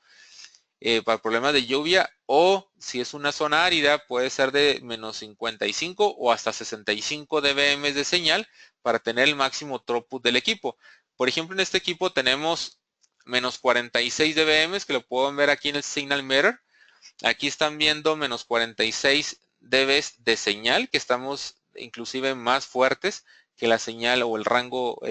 para problemas de lluvia, o si es una zona árida, puede ser de menos 55 o hasta 65 dBm de señal para tener el máximo throughput del equipo. Por ejemplo, en este equipo tenemos menos 46 dBm, que lo pueden ver aquí en el Signal Meter. Aquí están viendo menos 46 dB de señal, que estamos inclusive más fuertes que la señal o el rango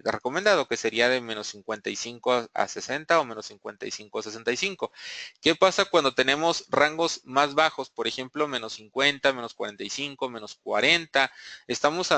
recomendado, que sería de menos 55 a 60 o menos 55 a 65. ¿Qué pasa cuando tenemos rangos más bajos? Por ejemplo, menos 50, menos 45, menos 40. Estamos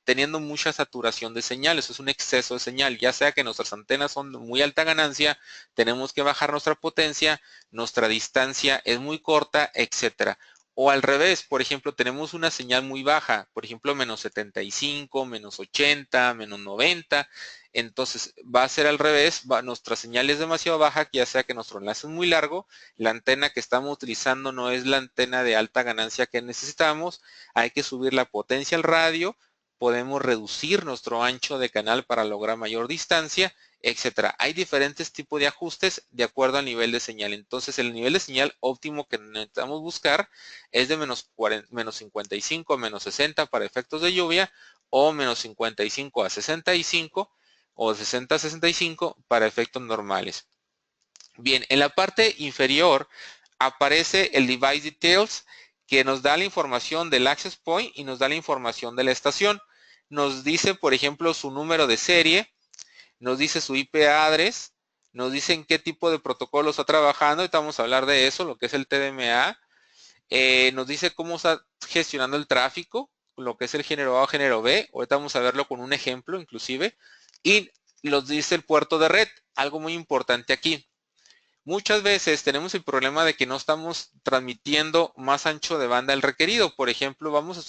teniendo mucha saturación de señal. Eso es un exceso de señal. Ya sea que nuestras antenas son de muy alta ganancia, tenemos que bajar nuestra potencia, nuestra distancia es muy corta, etcétera. O al revés, por ejemplo, tenemos una señal muy baja, por ejemplo, menos 75, menos 80, menos 90. Entonces va a ser al revés, nuestra señal es demasiado baja, ya sea que nuestro enlace es muy largo, la antena que estamos utilizando no es la antena de alta ganancia que necesitamos, hay que subir la potencia al radio, podemos reducir nuestro ancho de canal para lograr mayor distancia, etcétera. Hay diferentes tipos de ajustes de acuerdo al nivel de señal. Entonces, el nivel de señal óptimo que necesitamos buscar es de menos 55 a menos 60 para efectos de lluvia, o menos 55 a 65 o 60 a 65 para efectos normales. Bien, en la parte inferior aparece el Device Details, que nos da la información del Access Point y nos da la información de la estación. Nos dice, por ejemplo, su número de serie, nos dice su IP address, nos dice en qué tipo de protocolo está trabajando. Ahorita vamos a hablar de eso, lo que es el TDMA. Nos dice cómo está gestionando el tráfico, lo que es el género A o género B. Ahorita vamos a verlo con un ejemplo inclusive. Y nos dice el puerto de red, algo muy importante aquí. Muchas veces tenemos el problema de que no estamos transmitiendo más ancho de banda del requerido. Por ejemplo, vamos a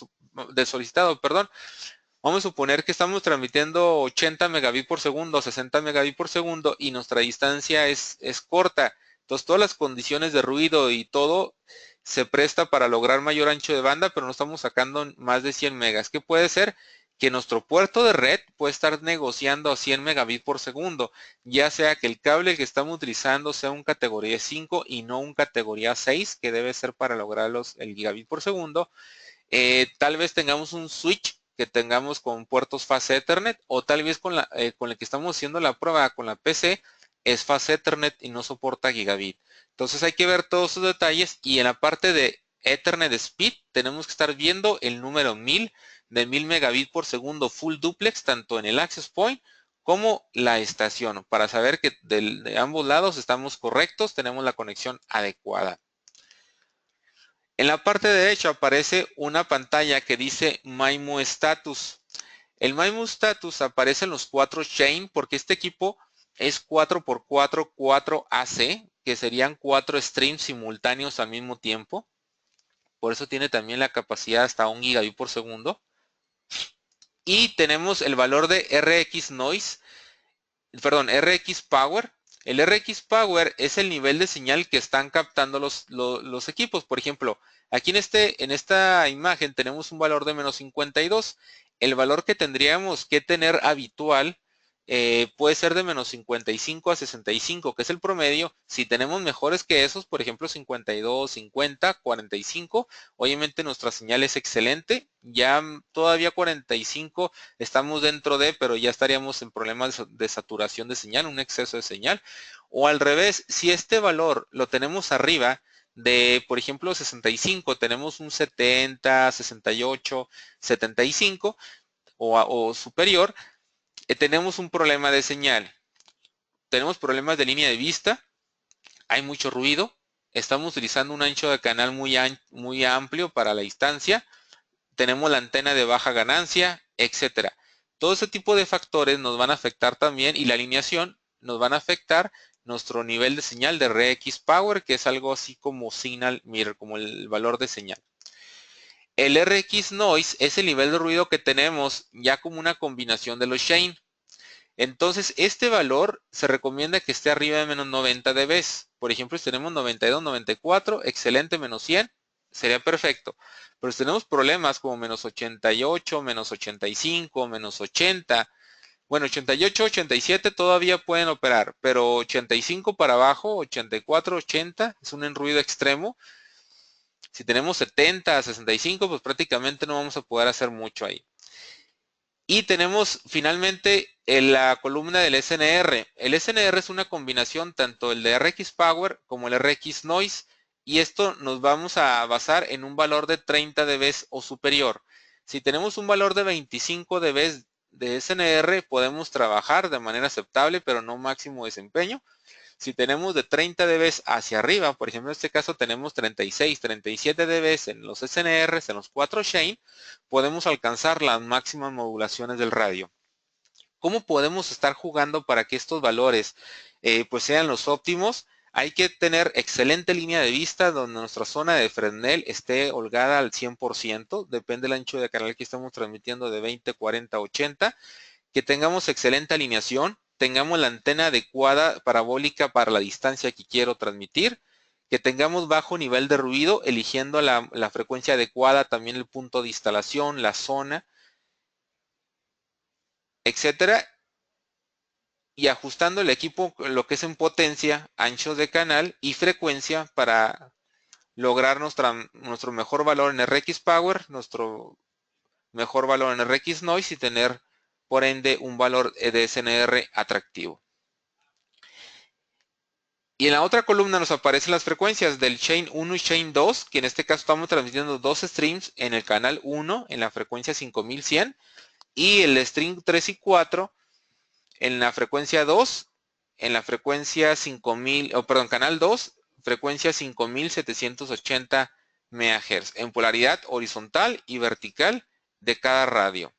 suponer que estamos transmitiendo 80 megabits por segundo, 60 megabits por segundo y nuestra distancia es corta. Entonces, todas las condiciones de ruido y todo se presta para lograr mayor ancho de banda, pero no estamos sacando más de 100 megas. ¿Qué puede ser? Que nuestro puerto de red puede estar negociando a 100 megabits por segundo, ya sea que el cable que estamos utilizando sea un categoría 5 y no un categoría 6, que debe ser para lograr el gigabit por segundo. Tal vez tengamos un switch que tengamos con puertos Fast Ethernet, o tal vez con el que estamos haciendo la prueba con la PC es Fast Ethernet y no soporta gigabit. Entonces hay que ver todos esos detalles, y en la parte de Ethernet Speed tenemos que estar viendo el número 1000 de 1000 megabits por segundo full duplex, tanto en el access point como la estación, para saber que de ambos lados estamos correctos, tenemos la conexión adecuada. En la parte derecha aparece una pantalla que dice MIMO Status. El MIMO Status aparece en los 4 chain porque este equipo es 4x4 4AC, que serían 4 streams simultáneos al mismo tiempo. Por eso tiene también la capacidad hasta 1 gigabit por segundo. Y tenemos el valor de RX Noise, RX Power. El RX Power es el nivel de señal que están captando los equipos. Por ejemplo, aquí en esta imagen tenemos un valor de menos 52. El valor que tendríamos que tener habitual puede ser de menos 55 a 65, que es el promedio. Si tenemos mejores que esos, por ejemplo 52, 50, 45, obviamente nuestra señal es excelente. Ya todavía 45 estamos dentro de, pero ya estaríamos en problemas de saturación de señal, un exceso de señal. O al revés, si este valor lo tenemos arriba de, por ejemplo, 65, tenemos un 70, 68, 75 o superior, tenemos un problema de señal. Tenemos problemas de línea de vista, hay mucho ruido, estamos utilizando un ancho de canal muy amplio para la distancia, tenemos la antena de baja ganancia, etcétera. Todo ese tipo de factores nos van a afectar también, y la alineación nos van a afectar nuestro nivel de señal de RX Power, que es algo así como Signal Mirror, como el valor de señal. El RX Noise es el nivel de ruido que tenemos ya como una combinación de los Shane. Entonces, este valor se recomienda que esté arriba de menos 90 dB. Por ejemplo, si tenemos 92, 94, excelente, menos 100, sería perfecto. Pero si tenemos problemas como menos 88, menos 85, menos 80, bueno, 88, 87 todavía pueden operar, pero 85 para abajo, 84, 80, es un ruido extremo. Si tenemos 70, 65, pues prácticamente no vamos a poder hacer mucho ahí. Y tenemos finalmente en la columna del SNR. El SNR es una combinación tanto el de RX Power como el RX Noise, y esto nos vamos a basar en un valor de 30 dB o superior. Si tenemos un valor de 25 dB de SNR, podemos trabajar de manera aceptable, pero no máximo desempeño. Si tenemos de 30 dB hacia arriba, por ejemplo, en este caso tenemos 36, 37 dB en los SNRs, en los 4 Shane, podemos alcanzar las máximas modulaciones del radio. ¿Cómo podemos estar jugando para que estos valores pues sean los óptimos? Hay que tener excelente línea de vista donde nuestra zona de Fresnel esté holgada al 100%, depende del ancho de canal que estamos transmitiendo, de 20, 40, 80, que tengamos excelente alineación, tengamos la antena adecuada parabólica para la distancia que quiero transmitir, que tengamos bajo nivel de ruido, eligiendo la frecuencia adecuada, también el punto de instalación, la zona, etcétera. y ajustando el equipo lo que es en potencia, ancho de canal y frecuencia para lograr nuestro mejor valor en RX Power, nuestro mejor valor en RX Noise y tener por ende un valor de SNR atractivo. Y en la otra columna nos aparecen las frecuencias del Chain 1 y Chain 2, que en este caso estamos transmitiendo dos streams en el canal 1 en la frecuencia 5100 y el stream 3 y 4 en la frecuencia 2 en la frecuencia 5000, canal 2, frecuencia 5780 MHz en polaridad horizontal y vertical de cada radio.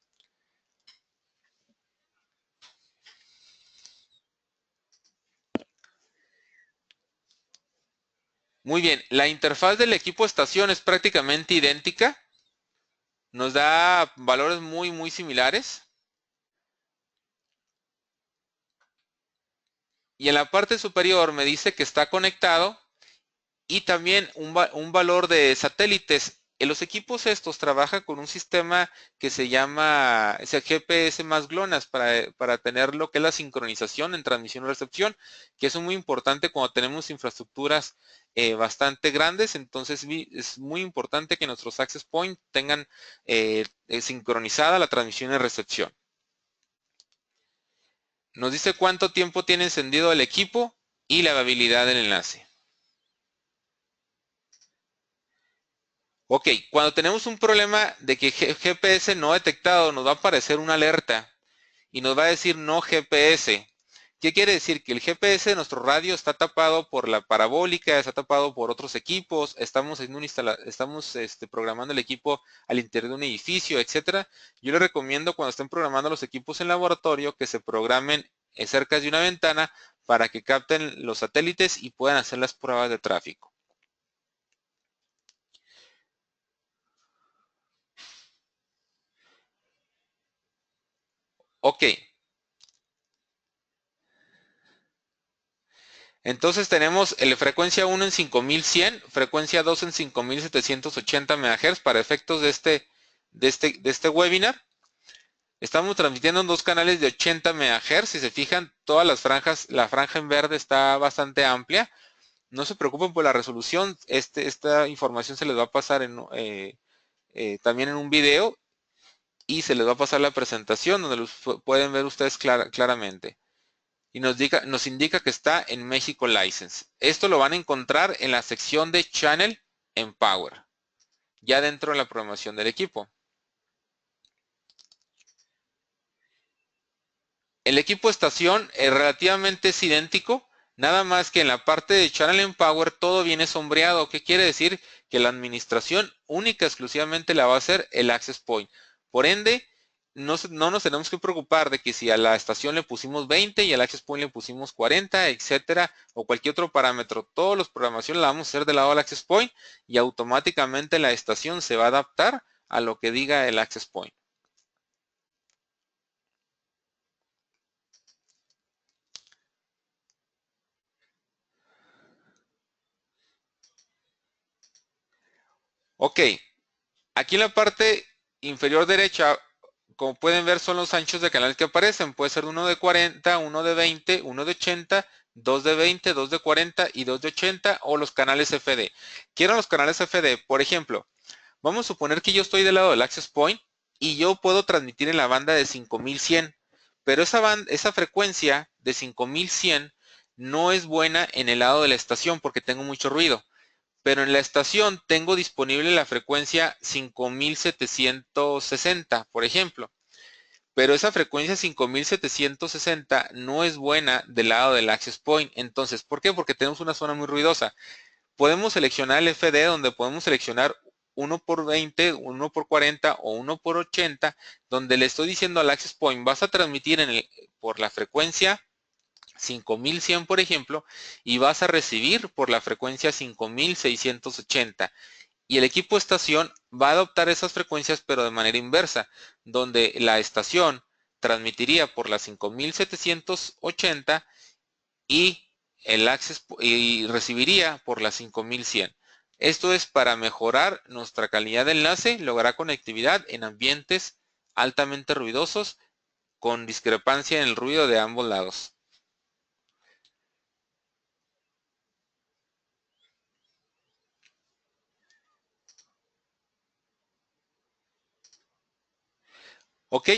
Muy bien, la interfaz del equipo estación es prácticamente idéntica. Nos da valores muy similares. Y en la parte superior me dice que está conectado y también un valor de satélites. En los equipos estos trabajan con un sistema que se llama GPS más GLONASS para tener lo que es la sincronización en transmisión y recepción, que es muy importante cuando tenemos infraestructuras bastante grandes. Entonces es muy importante que nuestros access point tengan sincronizada la transmisión y recepción. Nos dice cuánto tiempo tiene encendido el equipo y la viabilidad del enlace. Ok, cuando tenemos un problema de que GPS no detectado, nos va a aparecer una alerta y nos va a decir no GPS. ¿Qué quiere decir? Que el GPS de nuestro radio está tapado por la parabólica, está tapado por otros equipos, estamos programando el equipo al interior de un edificio, etcétera. Yo les recomiendo cuando estén programando los equipos en laboratorio que se programen cerca de una ventana para que capten los satélites y puedan hacer las pruebas de tráfico. Ok. Entonces tenemos el frecuencia 1 en 5100, frecuencia 2 en 5780 MHz para efectos de este webinar. Estamos transmitiendo en dos canales de 80 MHz. Si se fijan, todas las franjas, la franja en verde está bastante amplia. No se preocupen por la resolución. Esta información se les va a pasar también en un video y se les va a pasar la presentación donde los pueden ver ustedes claramente. Y nos indica que está en México License. Esto lo van a encontrar en la sección de Channel en Power, ya dentro de la programación del equipo. El equipo estación relativamente es idéntico, nada más que en la parte de Channel en Power todo viene sombreado. ¿Qué quiere decir? Que la administración única exclusivamente la va a hacer el Access Point. Por ende, no nos tenemos que preocupar de que si a la estación le pusimos 20 y al Access Point le pusimos 40, etcétera, o cualquier otro parámetro. Todos los programaciones la vamos a hacer del lado del Access Point y automáticamente la estación se va a adaptar a lo que diga el Access Point. Ok, aquí en la parte inferior derecha, como pueden ver, son los anchos de canal que aparecen. Puede ser uno de 40, uno de 20, uno de 80, 2 de 20, 2 de 40 y 2 de 80 o los canales FD. Quiero los canales FD. Por ejemplo, vamos a suponer que yo estoy del lado del Access Point y yo puedo transmitir en la banda de 5100, pero esa frecuencia de 5100 no es buena en el lado de la estación porque tengo mucho ruido. Pero en la estación tengo disponible la frecuencia 5760, por ejemplo. Pero esa frecuencia 5760 no es buena del lado del Access Point. Entonces, ¿por qué? Porque tenemos una zona muy ruidosa. Podemos seleccionar el FD donde podemos seleccionar 1 por 20, 1 por 40 o 1 por 80, donde le estoy diciendo al Access Point, vas a transmitir por la frecuencia 5100, por ejemplo, y vas a recibir por la frecuencia 5680. Y el equipo estación va a adoptar esas frecuencias, pero de manera inversa, donde la estación transmitiría por la 5780 y y recibiría por la 5100. Esto es para mejorar nuestra calidad de enlace, lograr conectividad en ambientes altamente ruidosos con discrepancia en el ruido de ambos lados. Ok,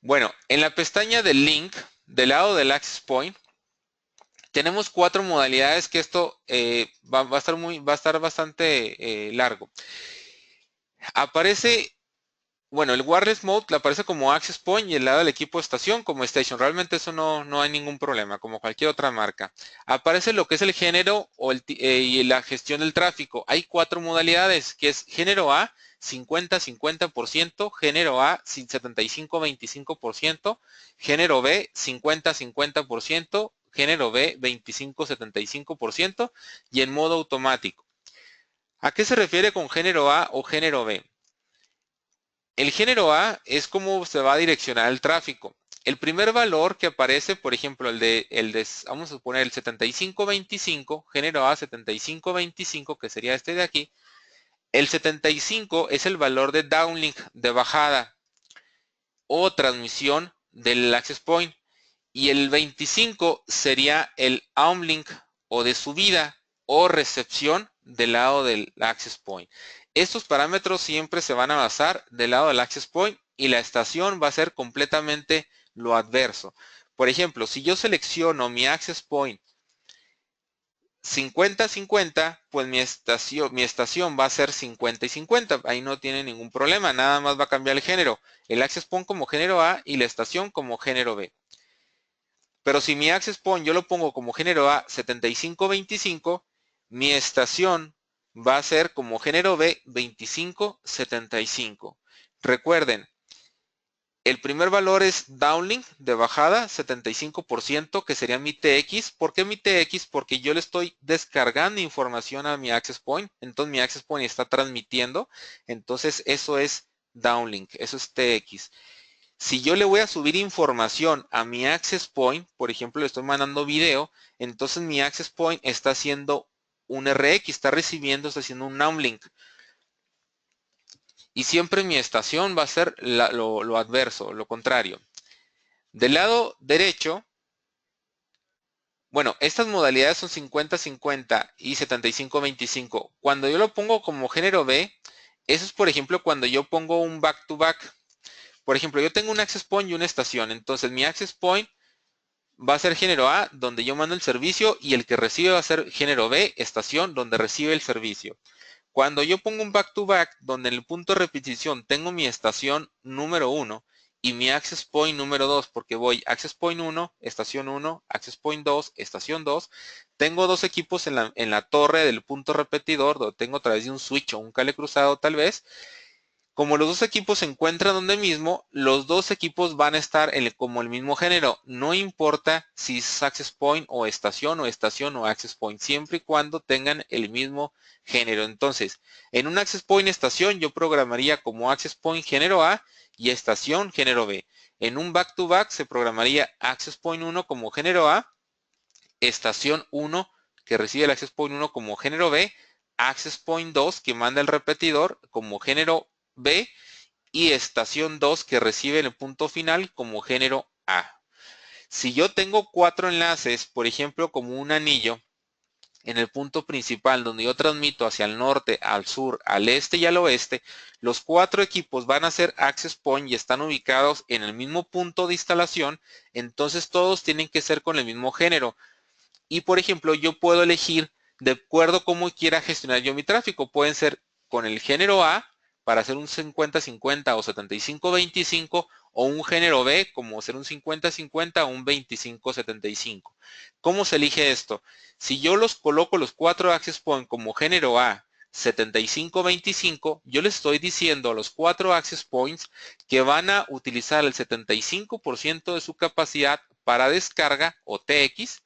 bueno, en la pestaña del link, del lado del access point, tenemos 4 modalidades que esto va a estar bastante largo. Aparece, bueno, el wireless mode le aparece como access point y el lado del equipo estación como station. Realmente eso no hay ningún problema, como cualquier otra marca. Aparece lo que es el género y la gestión del tráfico. Hay 4 modalidades, que es género A, 50-50%, género A, 75-25%, género B, 50-50%, género B, 25-75% y en modo automático. ¿A qué se refiere con género A o género B? El género A es cómo se va a direccionar el tráfico. El primer valor que aparece, por ejemplo, vamos a poner el 75-25, género A 75-25, que sería este de aquí. El 75 es el valor de downlink, de bajada o transmisión del access point. Y el 25 sería el uplink o de subida o recepción del lado del access point. Estos parámetros siempre se van a basar del lado del access point y la estación va a ser completamente lo adverso. Por ejemplo, si yo selecciono mi access point 50-50, pues mi estación va a ser 50 y 50. Ahí no tiene ningún problema, nada más va a cambiar el género. El access point como género A y la estación como género B. Pero si mi access point yo lo pongo como género A 75-25, mi estación va a ser como género B 25-75. Recuerden, el primer valor es downlink de bajada 75%, que sería mi TX. ¿Por qué mi TX? Porque yo le estoy descargando información a mi access point. Entonces mi access point está transmitiendo. Entonces eso es downlink, eso es TX. Si yo le voy a subir información a mi access point, por ejemplo, le estoy mandando video, entonces mi access point está haciendo un RX, está haciendo un downlink. Y siempre mi estación va a ser lo adverso, lo contrario. Del lado derecho, bueno, estas modalidades son 50-50 y 75-25. Cuando yo lo pongo como género B, eso es, por ejemplo, cuando yo pongo un back-to-back. Por ejemplo, yo tengo un access point y una estación. Entonces, mi access point va a ser género A, donde yo mando el servicio, y el que recibe va a ser género B, estación, donde recibe el servicio. Cuando yo pongo un back-to-back, donde en el punto de repetición tengo mi estación número 1 y mi access point número 2, porque voy access point 1, estación 1, access point 2, estación 2, tengo dos equipos en la torre del punto repetidor, donde tengo a través de un switch o un cable cruzado tal vez. Como los dos equipos se encuentran donde mismo, los dos equipos van a estar como el mismo género. No importa si es access point o estación o access point, siempre y cuando tengan el mismo género. Entonces, en un access point estación yo programaría como access point género A y estación género B. En un back-to-back se programaría access point 1 como género A, estación 1 que recibe el access point 1 como género B, access point 2 que manda el repetidor como género B y estación 2 que recibe el punto final como género A. Si yo tengo 4 enlaces, por ejemplo, como un anillo, en el punto principal donde yo transmito hacia el norte, al sur, al este y al oeste, los 4 equipos van a ser access point y están ubicados en el mismo punto de instalación, entonces todos tienen que ser con el mismo género. Y por ejemplo, yo puedo elegir de acuerdo a cómo quiera gestionar yo mi tráfico. Pueden ser con el género A para hacer un 50-50 o 75-25 o un género B como hacer un 50-50 o un 25-75. ¿Cómo se elige esto? Si yo los coloco los 4 access point como género A 75-25, yo les estoy diciendo a los 4 access points que van a utilizar el 75% de su capacidad para descarga o TX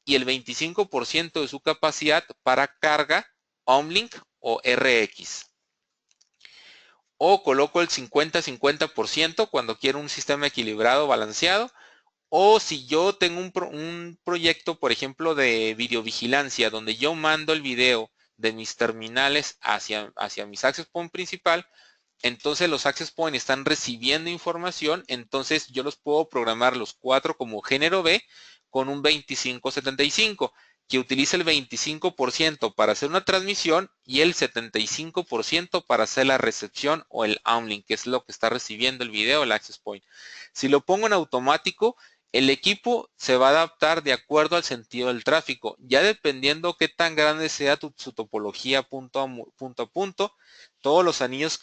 y el 25% de su capacidad para carga uplink o RX. O coloco el 50-50% cuando quiero un sistema equilibrado, balanceado. O si yo tengo un proyecto, por ejemplo, de videovigilancia, donde yo mando el video de mis terminales hacia mis access point principal, entonces los access point están recibiendo información, entonces yo los puedo programar los 4 como género B con un 25-75. que utiliza el 25% para hacer una transmisión y el 75% para hacer la recepción o el downlink, que es lo que está recibiendo el video, el access point. Si lo pongo en automático, el equipo se va a adaptar de acuerdo al sentido del tráfico, ya dependiendo qué tan grande sea su topología punto a punto. Todos los anillos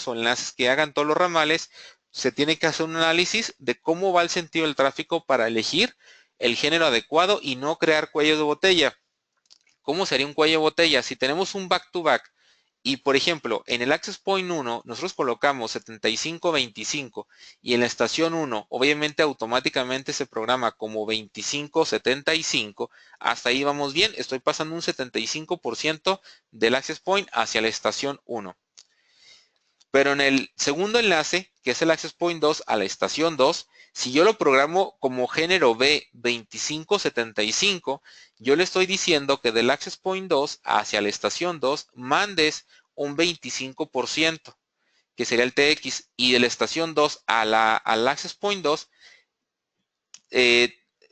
o enlaces que hagan todos los ramales, se tiene que hacer un análisis de cómo va el sentido del tráfico para elegir el género adecuado y no crear cuellos de botella. ¿Cómo sería un cuello de botella? Si tenemos un back-to-back y, por ejemplo, en el access point 1 nosotros colocamos 75-25 y en la estación 1 obviamente automáticamente se programa como 25-75, hasta ahí vamos bien, estoy pasando un 75% del access point hacia la estación 1. Pero en el segundo enlace, que es el access point 2 a la estación 2, si yo lo programo como género B 2575, yo le estoy diciendo que del access point 2 hacia la estación 2 mandes un 25%, que sería el TX, y de la estación 2 al access point 2,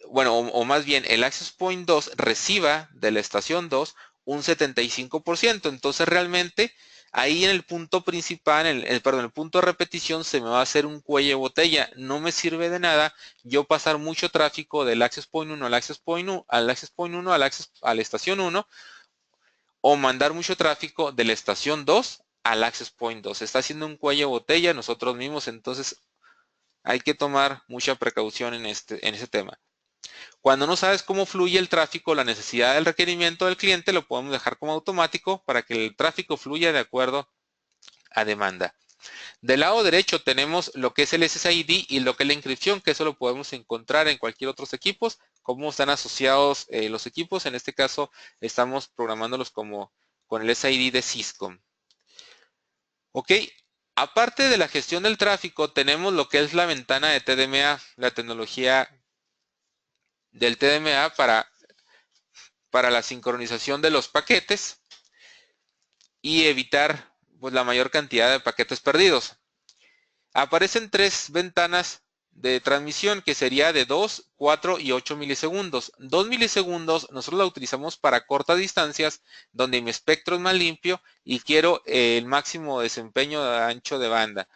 o más bien el access point 2 reciba de la estación 2 un 75%. Entonces realmente ahí en el punto principal, el punto de repetición, se me va a hacer un cuello de botella. No me sirve de nada yo pasar mucho tráfico del access point 1 al access point 1, a la estación 1, o mandar mucho tráfico de la estación 2 al access point 2. Se está haciendo un cuello de botella nosotros mismos, entonces hay que tomar mucha precaución en ese tema. Cuando no sabes cómo fluye el tráfico, la necesidad del requerimiento del cliente, lo podemos dejar como automático para que el tráfico fluya de acuerdo a demanda. Del lado derecho tenemos lo que es el SSID y lo que es la inscripción, que eso lo podemos encontrar en cualquier otros equipos, cómo están asociados los equipos. En este caso estamos programándolos como con el SID de Cisco. Ok, aparte de la gestión del tráfico, tenemos lo que es la ventana de TDMA, la tecnología del TDMA para la sincronización de los paquetes y evitar pues, la mayor cantidad de paquetes perdidos. Aparecen tres ventanas de transmisión que sería de 2, 4 y 8 milisegundos. 2 milisegundos nosotros la utilizamos para cortas distancias donde mi espectro es más limpio y quiero el máximo desempeño de ancho de banda.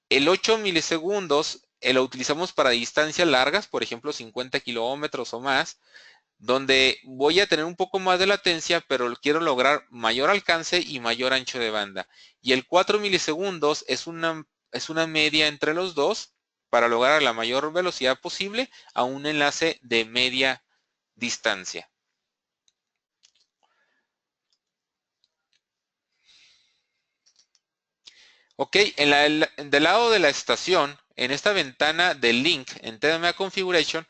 El 8 milisegundos lo utilizamos para distancias largas, por ejemplo 50 kilómetros o más, donde voy a tener un poco más de latencia, pero quiero lograr mayor alcance y mayor ancho de banda. Y el 4 milisegundos es una media entre los dos para lograr la mayor velocidad posible a un enlace de media distancia. Ok, del lado de la estación, en esta ventana de link en TDMA Configuration,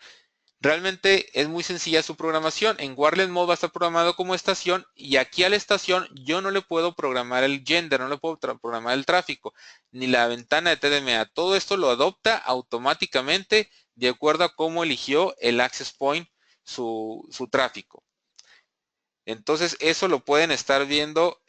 realmente es muy sencilla su programación. En Wireless Mode va a estar programado como estación y aquí a la estación yo no le puedo programar el gender, no le puedo programar el tráfico, ni la ventana de TDMA. Todo esto lo adopta automáticamente de acuerdo a cómo eligió el access point su tráfico. Entonces eso lo pueden estar viendo.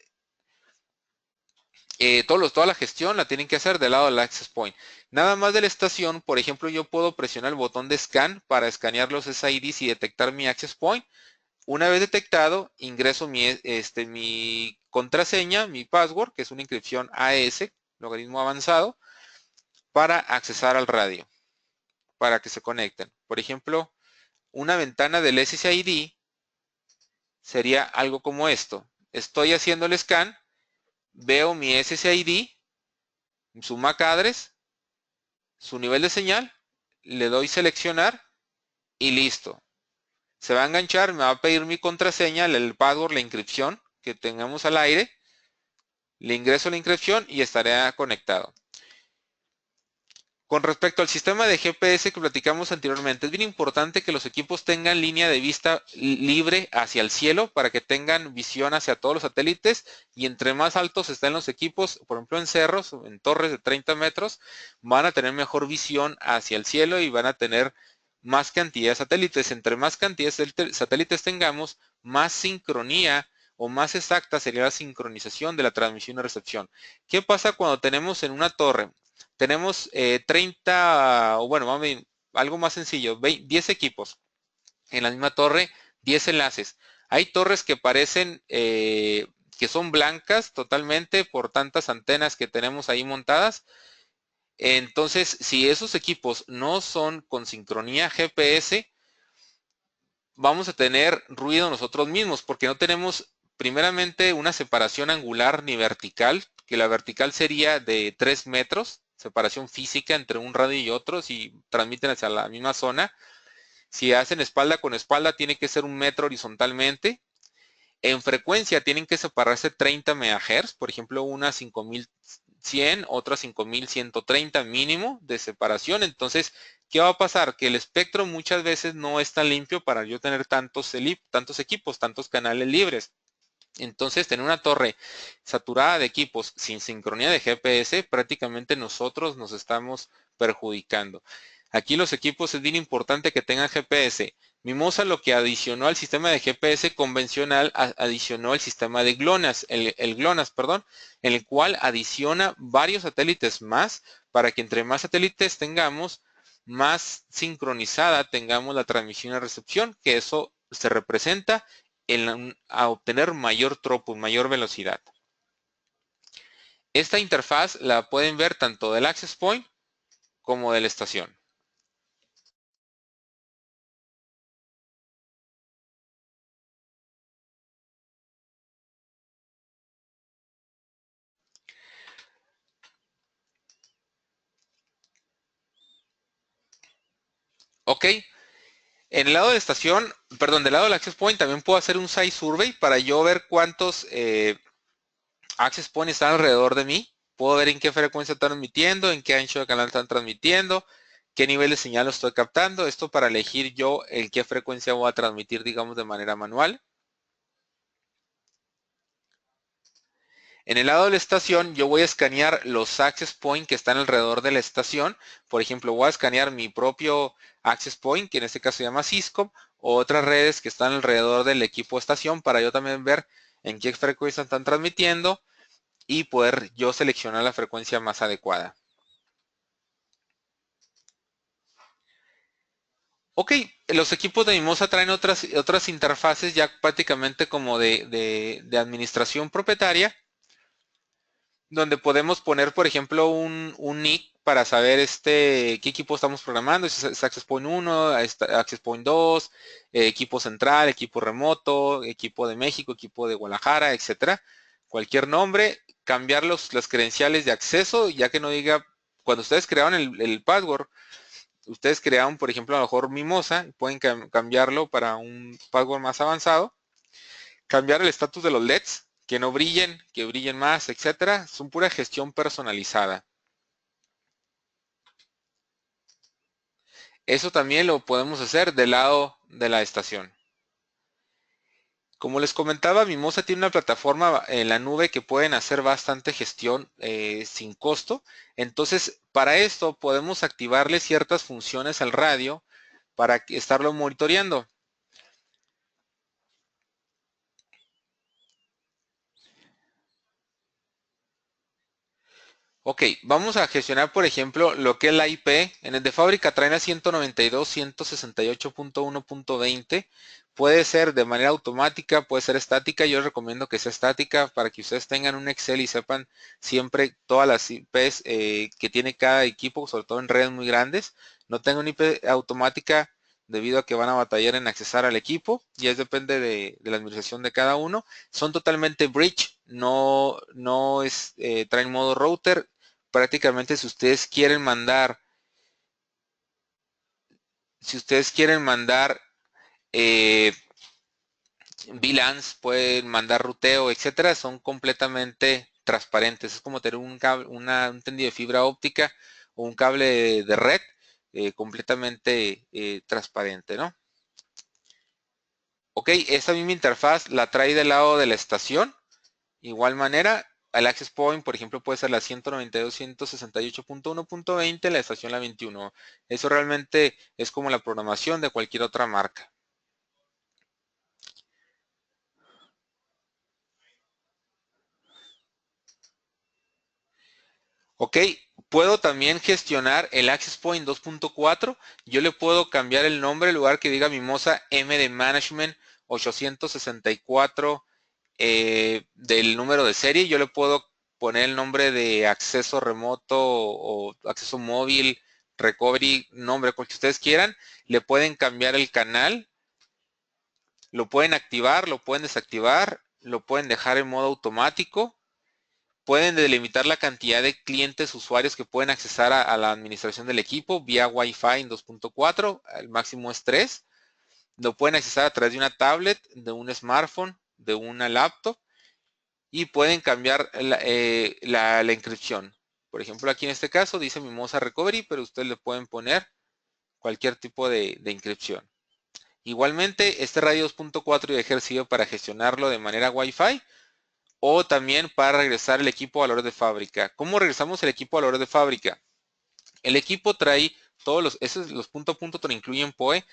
Toda la gestión la tienen que hacer del lado del access point. Nada más de la estación, por ejemplo, yo puedo presionar el botón de scan para escanear los SIDs y detectar mi access point. Una vez detectado, ingreso mi contraseña, mi password, que es una inscripción AES, logaritmo avanzado, para accesar al radio, para que se conecten. Por ejemplo, una ventana del SSID sería algo como esto. Estoy haciendo el scan, veo mi SSID, su MAC address, su nivel de señal, le doy seleccionar y listo. Se va a enganchar, me va a pedir mi contraseña, el password, la inscripción que tengamos al aire. Le ingreso la inscripción y estaré conectado. Con respecto al sistema de GPS que platicamos anteriormente, es bien importante que los equipos tengan línea de vista libre hacia el cielo para que tengan visión hacia todos los satélites, y entre más altos estén los equipos, por ejemplo en cerros o en torres de 30 metros, van a tener mejor visión hacia el cielo y van a tener más cantidad de satélites. Entre más cantidad de satélites tengamos, más sincronía o más exacta sería la sincronización de la transmisión y recepción. ¿Qué pasa cuando tenemos en una torre? Tenemos 30, o bueno, algo más sencillo, 10 equipos en la misma torre 10 enlaces. Hay torres que parecen que son blancas totalmente por tantas antenas que tenemos ahí montadas. Entonces, si esos equipos no son con sincronía GPS, vamos a tener ruido nosotros mismos porque no tenemos primeramente una separación angular ni vertical, que la vertical sería de 3 metros, separación física entre un radio y otro si transmiten hacia la misma zona. Si hacen espalda con espalda tiene que ser 1 metro horizontalmente. En frecuencia tienen que separarse 30 MHz, por ejemplo una 5100, otra 5130 mínimo de separación. Entonces, ¿qué va a pasar? Que el espectro muchas veces no es tan limpio para yo tener tantos equipos, tantos canales libres. Entonces, tener una torre saturada de equipos sin sincronía de GPS, prácticamente nosotros nos estamos perjudicando. Aquí los equipos es bien importante que tengan GPS. Mimosa lo que adicionó al sistema de GPS convencional, adicionó el sistema de GLONASS, el GLONASS, perdón, en el cual adiciona varios satélites más para que entre más satélites tengamos, más sincronizada tengamos la transmisión y recepción, que eso se representa a obtener mayor throughput, mayor velocidad. Esta interfaz la pueden ver tanto del access point como de la estación. Ok, en el lado de la estación, perdón, del lado del access point también puedo hacer un site survey para yo ver cuántos access points están alrededor de mí. Puedo ver en qué frecuencia están transmitiendo, en qué ancho de canal están transmitiendo, qué nivel de señal estoy captando. Esto para elegir yo en qué frecuencia voy a transmitir, digamos, de manera manual. En el lado de la estación, yo voy a escanear los access points que están alrededor de la estación. Por ejemplo, voy a escanear mi propio access point, que en este caso se llama Cisco, o otras redes que están alrededor del equipo estación para yo también ver en qué frecuencia están transmitiendo y poder yo seleccionar la frecuencia más adecuada. Ok, los equipos de Mimosa traen otras interfaces ya prácticamente como de administración propietaria, donde podemos poner, por ejemplo, un nick para saber qué equipo estamos programando, si es Access Point 1, Access Point 2, equipo central, equipo remoto, equipo de México, equipo de Guadalajara, etcétera. Cualquier nombre, cambiar las credenciales de acceso, ya que no diga, cuando ustedes crearon el password, ustedes crearon, por ejemplo, a lo mejor Mimosa, pueden cambiarlo para un password más avanzado. Cambiar el estatus de los LEDs, que no brillen, que brillen más, etcétera. Son pura gestión personalizada. Eso también lo podemos hacer del lado de la estación. Como les comentaba, Mimosa tiene una plataforma en la nube que pueden hacer bastante gestión sin costo. Entonces, para esto podemos activarle ciertas funciones al radio para estarlo monitoreando. Ok, vamos a gestionar, por ejemplo, lo que es la IP. En el de fábrica traen a 192.168.1.20. Puede ser de manera automática, puede ser estática. Yo les recomiendo que sea estática para que ustedes tengan un Excel y sepan siempre todas las IPs que tiene cada equipo, sobre todo en redes muy grandes. No tengo una IP automática debido a que van a batallar en accesar al equipo. Y es depende de la administración de cada uno. Son totalmente bridge, no traen modo router. Prácticamente si ustedes quieren mandar eh, VLANs, pueden mandar ruteo, etcétera, son completamente transparentes. Es como tener un cable, un tendido de fibra óptica o un cable de red completamente transparente, ¿no? Ok, esta misma interfaz la trae del lado de la estación. Igual manera, el access point, por ejemplo, puede ser la 192.168.1.20, la estación la 21. Eso realmente es como la programación de cualquier otra marca. Ok, puedo también gestionar el access point 2.4. Yo le puedo cambiar el nombre en lugar que diga Mimosa M de Management 864 del número de serie. Yo le puedo poner el nombre de acceso remoto o acceso móvil, recovery, nombre, cual que ustedes quieran. Le pueden cambiar el canal, lo pueden activar, lo pueden desactivar, lo pueden dejar en modo automático. Pueden delimitar la cantidad de clientes usuarios que pueden accesar a la administración del equipo vía Wi-Fi en 2.4, el máximo es 3. Lo pueden accesar a través de una tablet, de un smartphone, de una laptop y pueden cambiar la inscripción. Por ejemplo, aquí en este caso dice Mimosa Recovery, pero ustedes le pueden poner cualquier tipo de inscripción. Igualmente, este radio 2.4 ya ejercido para gestionarlo de manera Wi-Fi o también para regresar el equipo a valores de fábrica. ¿Cómo regresamos el equipo a valores de fábrica? El equipo trae todos los punto a punto te lo incluyen PoE.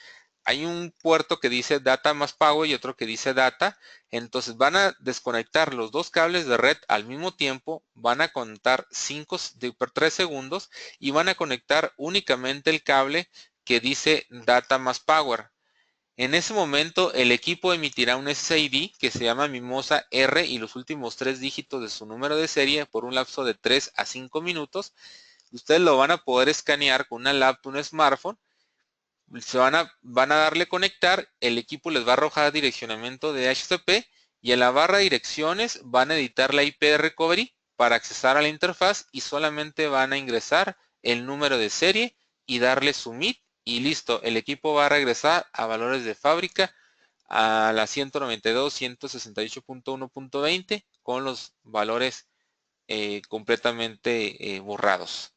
Hay un puerto que dice data más power y otro que dice data. Entonces van a desconectar los dos cables de red al mismo tiempo, van a contar 3 segundos y van a conectar únicamente el cable que dice data más power. En ese momento el equipo emitirá un SSID que se llama Mimosa R y los últimos 3 dígitos de su número de serie por un lapso de 3 a 5 minutos. Ustedes lo van a poder escanear con una laptop, un smartphone. Van a darle conectar, el equipo les va a arrojar direccionamiento de DHCP y en la barra de direcciones van a editar la IP de recovery para accesar a la interfaz y solamente van a ingresar el número de serie y darle submit y listo, el equipo va a regresar a valores de fábrica a la 192.168.1.20 con los valores completamente borrados.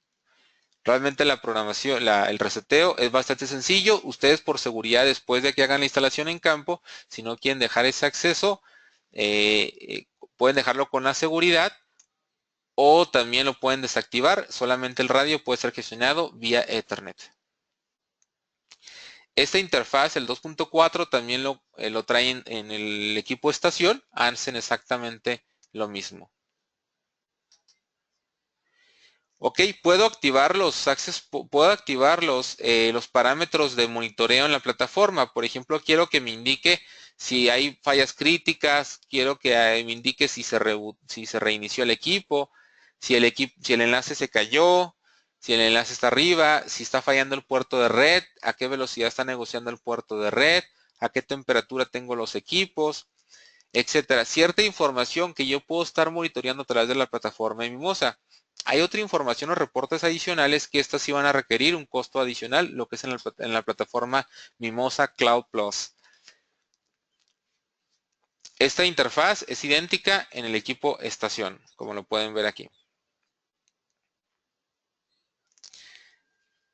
Realmente la programación, el reseteo es bastante sencillo. Ustedes por seguridad, después de que hagan la instalación en campo, si no quieren dejar ese acceso, pueden dejarlo con la seguridad o también lo pueden desactivar. Solamente el radio puede ser gestionado vía Ethernet. Esta interfaz, el 2.4, también lo traen en el equipo estación. Hacen exactamente lo mismo. Ok, puedo activar los parámetros de monitoreo en la plataforma. Por ejemplo, quiero que me indique si hay fallas críticas, quiero que me indique si se reinició el equipo, si el enlace se cayó, si el enlace está arriba, si está fallando el puerto de red, a qué velocidad está negociando el puerto de red, a qué temperatura tengo los equipos, etcétera. Cierta información que yo puedo estar monitoreando a través de la plataforma de Mimosa. Hay otra información o reportes adicionales que estas sí van a requerir un costo adicional, lo que es en la plataforma Mimosa Cloud Plus. Esta interfaz es idéntica en el equipo estación, como lo pueden ver aquí.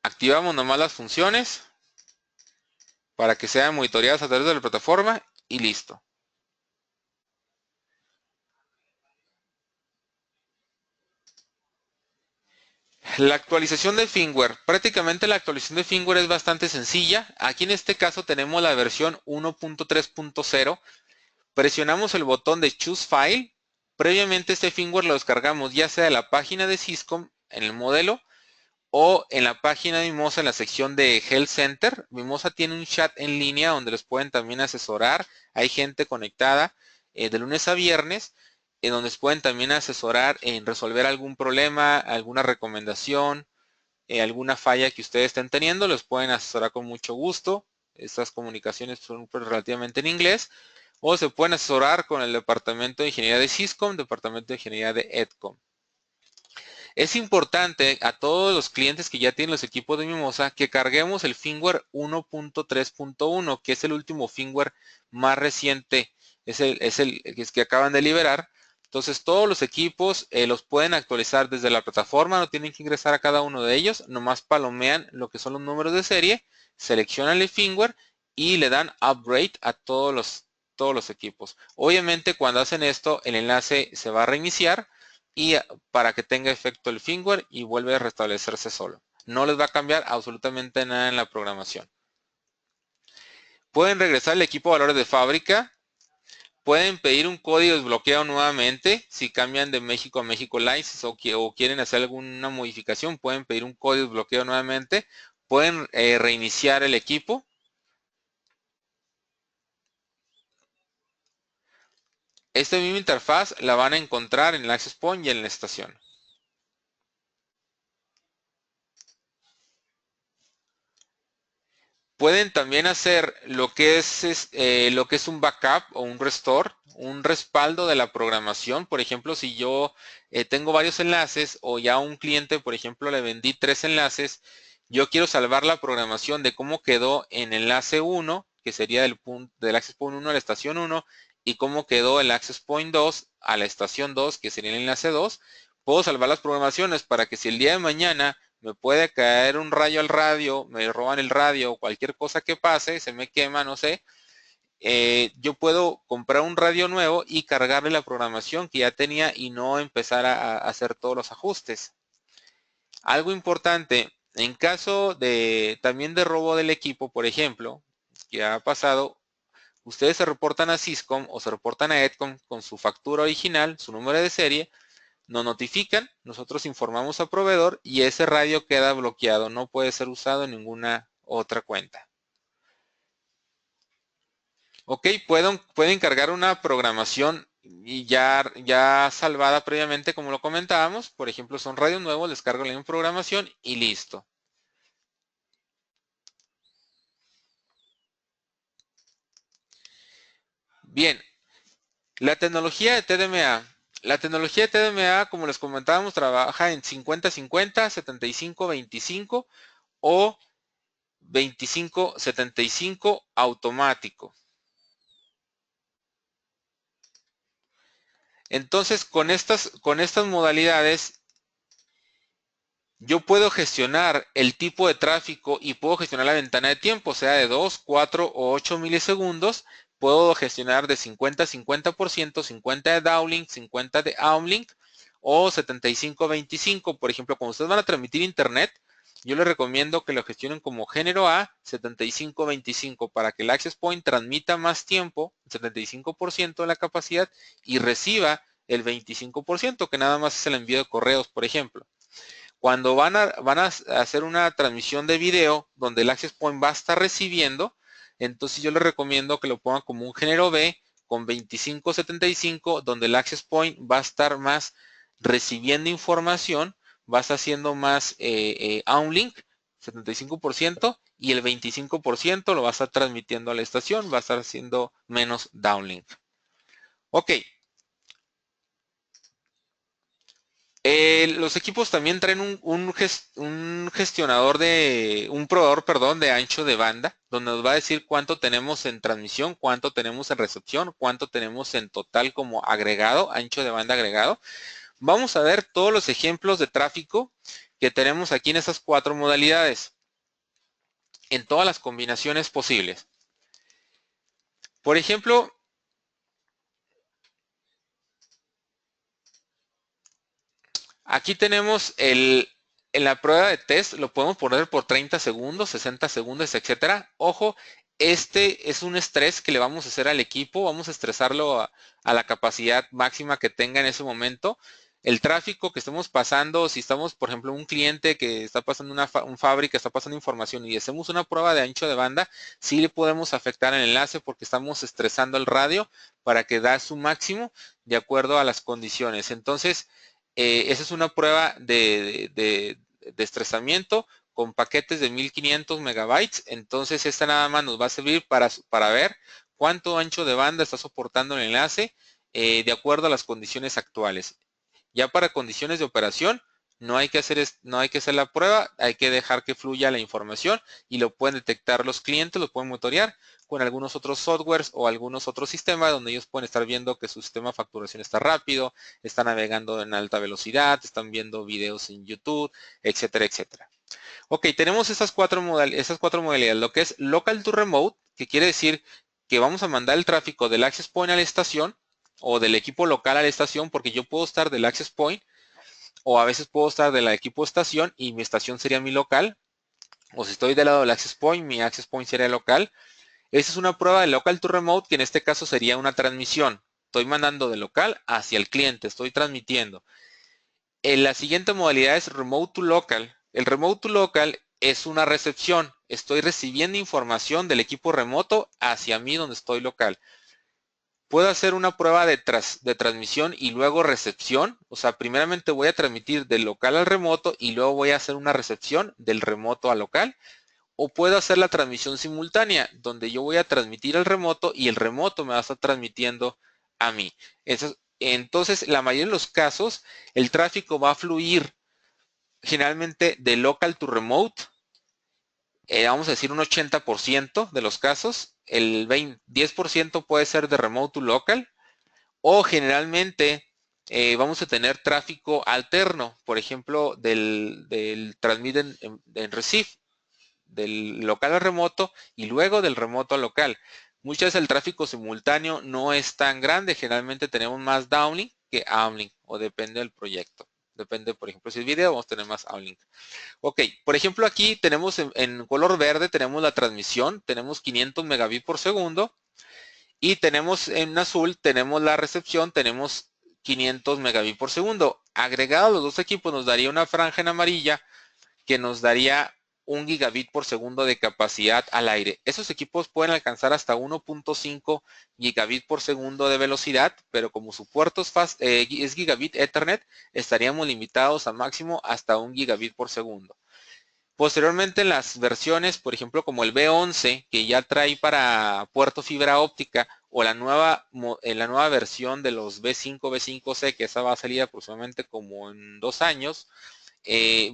Activamos nomás las funciones para que sean monitoreadas a través de la plataforma y listo. La actualización de firmware. Prácticamente la actualización de firmware es bastante sencilla. Aquí en este caso tenemos la versión 1.3.0. Presionamos el botón de Choose File. Previamente este firmware lo descargamos ya sea de la página de Syscom en el modelo o en la página de Mimosa en la sección de Health Center. Mimosa tiene un chat en línea donde les pueden también asesorar. Hay gente conectada de lunes a viernes en donde les pueden también asesorar en resolver algún problema, alguna recomendación, alguna falla que ustedes estén teniendo. Los pueden asesorar con mucho gusto. Estas comunicaciones son relativamente en inglés. O se pueden asesorar con el departamento de ingeniería de Syscom, departamento de ingeniería de EDCOM. Es importante a todos los clientes que ya tienen los equipos de Mimosa que carguemos el firmware 1.3.1, que es el último firmware más reciente, es el que acaban de liberar. Entonces todos los equipos los pueden actualizar desde la plataforma, no tienen que ingresar a cada uno de ellos, nomás palomean lo que son los números de serie, seleccionan el firmware y le dan upgrade a todos los equipos. Obviamente cuando hacen esto el enlace se va a reiniciar y para que tenga efecto el firmware y vuelve a restablecerse solo. No les va a cambiar absolutamente nada en la programación. Pueden regresar el equipo a valores de fábrica. Pueden pedir un código desbloqueado nuevamente. Si cambian de México a México License o quieren hacer alguna modificación, pueden pedir un código desbloqueado nuevamente. Pueden reiniciar el equipo. Esta misma interfaz la van a encontrar en el access point y en la estación. Pueden también hacer lo que es un backup o un restore, un respaldo de la programación. Por ejemplo, si yo tengo varios enlaces o ya a un cliente, por ejemplo, le vendí 3 enlaces, yo quiero salvar la programación de cómo quedó en enlace 1, que sería del access point 1 a la estación 1, y cómo quedó el access point 2 a la estación 2, que sería el enlace 2. Puedo salvar las programaciones para que si el día de mañana me puede caer un rayo al radio, me roban el radio o cualquier cosa que pase, se me quema, no sé, yo puedo comprar un radio nuevo y cargarle la programación que ya tenía y no empezar a hacer todos los ajustes. Algo importante, en caso de también de robo del equipo, por ejemplo, que ha pasado, ustedes se reportan a Syscom o se reportan a Edcom con su factura original, su número de serie, nos notifican, nosotros informamos al proveedor y ese radio queda bloqueado, no puede ser usado en ninguna otra cuenta. Ok, pueden cargar una programación y ya salvada previamente, como lo comentábamos. Por ejemplo, son radios nuevos, les cargo la misma programación y listo. Bien, la tecnología de TDMA. La tecnología de TDMA, como les comentábamos, trabaja en 50-50, 75-25 o 25-75 automático. Entonces, con estas modalidades, yo puedo gestionar el tipo de tráfico y puedo gestionar la ventana de tiempo, sea de 2, 4 o 8 milisegundos. Puedo gestionar de 50-50%, 50 de downlink, 50 de uplink o 75-25. Por ejemplo, cuando ustedes van a transmitir internet, yo les recomiendo que lo gestionen como género A, 75-25, para que el access point transmita más tiempo, 75% de la capacidad, y reciba el 25%, que nada más es el envío de correos, por ejemplo. Cuando van a hacer una transmisión de video donde el access point va a estar recibiendo, entonces yo les recomiendo que lo pongan como un género B con 25-75, donde el access point va a estar más recibiendo información, va a estar haciendo más downlink, 75%, y el 25% lo va a estar transmitiendo a la estación, va a estar haciendo menos downlink. Ok. Los equipos también traen un gestionador un proveedor, perdón, de ancho de banda, donde nos va a decir cuánto tenemos en transmisión, cuánto tenemos en recepción, cuánto tenemos en total como agregado, ancho de banda agregado. Vamos a ver todos los ejemplos de tráfico que tenemos aquí en esas 4 modalidades, en todas las combinaciones posibles. Por ejemplo, aquí tenemos en la prueba de test, lo podemos poner por 30 segundos, 60 segundos, etcétera. Ojo, este es un estrés que le vamos a hacer al equipo, vamos a estresarlo a la capacidad máxima que tenga en ese momento. El tráfico que estemos pasando, si estamos, por ejemplo, un cliente que está pasando un fábrica, está pasando información y hacemos una prueba de ancho de banda, sí le podemos afectar el enlace porque estamos estresando el radio para que da su máximo de acuerdo a las condiciones. Entonces, esa es una prueba de estresamiento con paquetes de 1500 megabytes. Entonces, esta nada más nos va a servir para ver cuánto ancho de banda está soportando el enlace de acuerdo a las condiciones actuales. Ya para condiciones de operación, no hay que hacer la prueba, hay que dejar que fluya la información y lo pueden detectar los clientes, lo pueden monitorear con algunos otros softwares o algunos otros sistemas donde ellos pueden estar viendo que su sistema de facturación está rápido, está navegando en alta velocidad, están viendo videos en YouTube, etcétera, etcétera. Ok, tenemos esas cuatro modalidades, lo que es local to remote, que quiere decir que vamos a mandar el tráfico del access point a la estación o del equipo local a la estación, porque yo puedo estar del access point o a veces puedo estar del equipo estación y mi estación sería mi local, o si estoy del lado del access point, mi access point sería local. Esa es una prueba de local to remote, que en este caso sería una transmisión. Estoy mandando de local hacia el cliente, estoy transmitiendo. La siguiente modalidad es remote to local. El remote to local es una recepción. Estoy recibiendo información del equipo remoto hacia mí donde estoy local. Puedo hacer una prueba de transmisión y luego recepción. O sea, primeramente voy a transmitir del local al remoto y luego voy a hacer una recepción del remoto al local. O puedo hacer la transmisión simultánea, donde yo voy a transmitir al remoto y el remoto me va a estar transmitiendo a mí. Entonces, la mayoría de los casos, el tráfico va a fluir generalmente de local to remote. Vamos a decir un 80% de los casos. El 10% puede ser de remote to local. O generalmente vamos a tener tráfico alterno, por ejemplo, del transmit en receive, del local al remoto y luego del remoto al local. Muchas veces el tráfico simultáneo no es tan grande, generalmente tenemos más downlink que uplink, o depende del proyecto. Depende, por ejemplo, si es video, vamos a tener más uplink. Ok, por ejemplo, aquí tenemos en color verde, tenemos la transmisión, tenemos 500 megabits por segundo, y tenemos en azul, tenemos la recepción, tenemos 500 megabits por segundo. Agregado a los dos equipos nos daría una franja en amarilla que nos daría 1 gigabit por segundo de capacidad al aire. Esos equipos pueden alcanzar hasta 1.5 gigabit por segundo de velocidad, pero como su puerto es gigabit Ethernet, estaríamos limitados a máximo hasta 1 gigabit por segundo. Posteriormente en las versiones, por ejemplo, como el B11, que ya trae para puerto fibra óptica, o la nueva versión de los B5, B5C, que esa va a salir aproximadamente como en 2 años,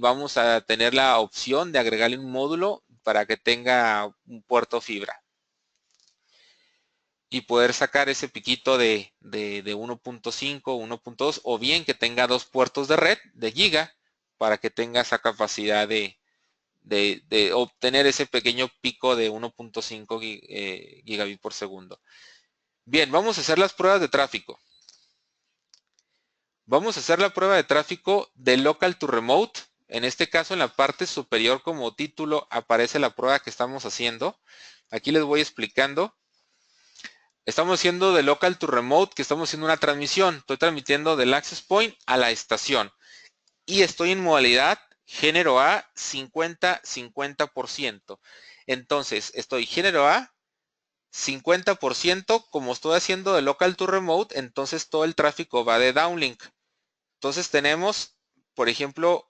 vamos a tener la opción de agregarle un módulo para que tenga un puerto fibra y poder sacar ese piquito de 1.5, 1.2, o bien que tenga 2 puertos de red de giga para que tenga esa capacidad de obtener ese pequeño pico de 1.5 gigabit por segundo. Bien, vamos a hacer las pruebas de tráfico. Vamos a hacer la prueba de tráfico de local to remote. En este caso, en la parte superior como título aparece la prueba que estamos haciendo. Aquí les voy explicando. Estamos haciendo de local to remote, que estamos haciendo una transmisión. Estoy transmitiendo del access point a la estación. Y estoy en modalidad género A 50-50%. Entonces, estoy género A 50%, como estoy haciendo de local to remote, entonces todo el tráfico va de downlink. Entonces tenemos, por ejemplo,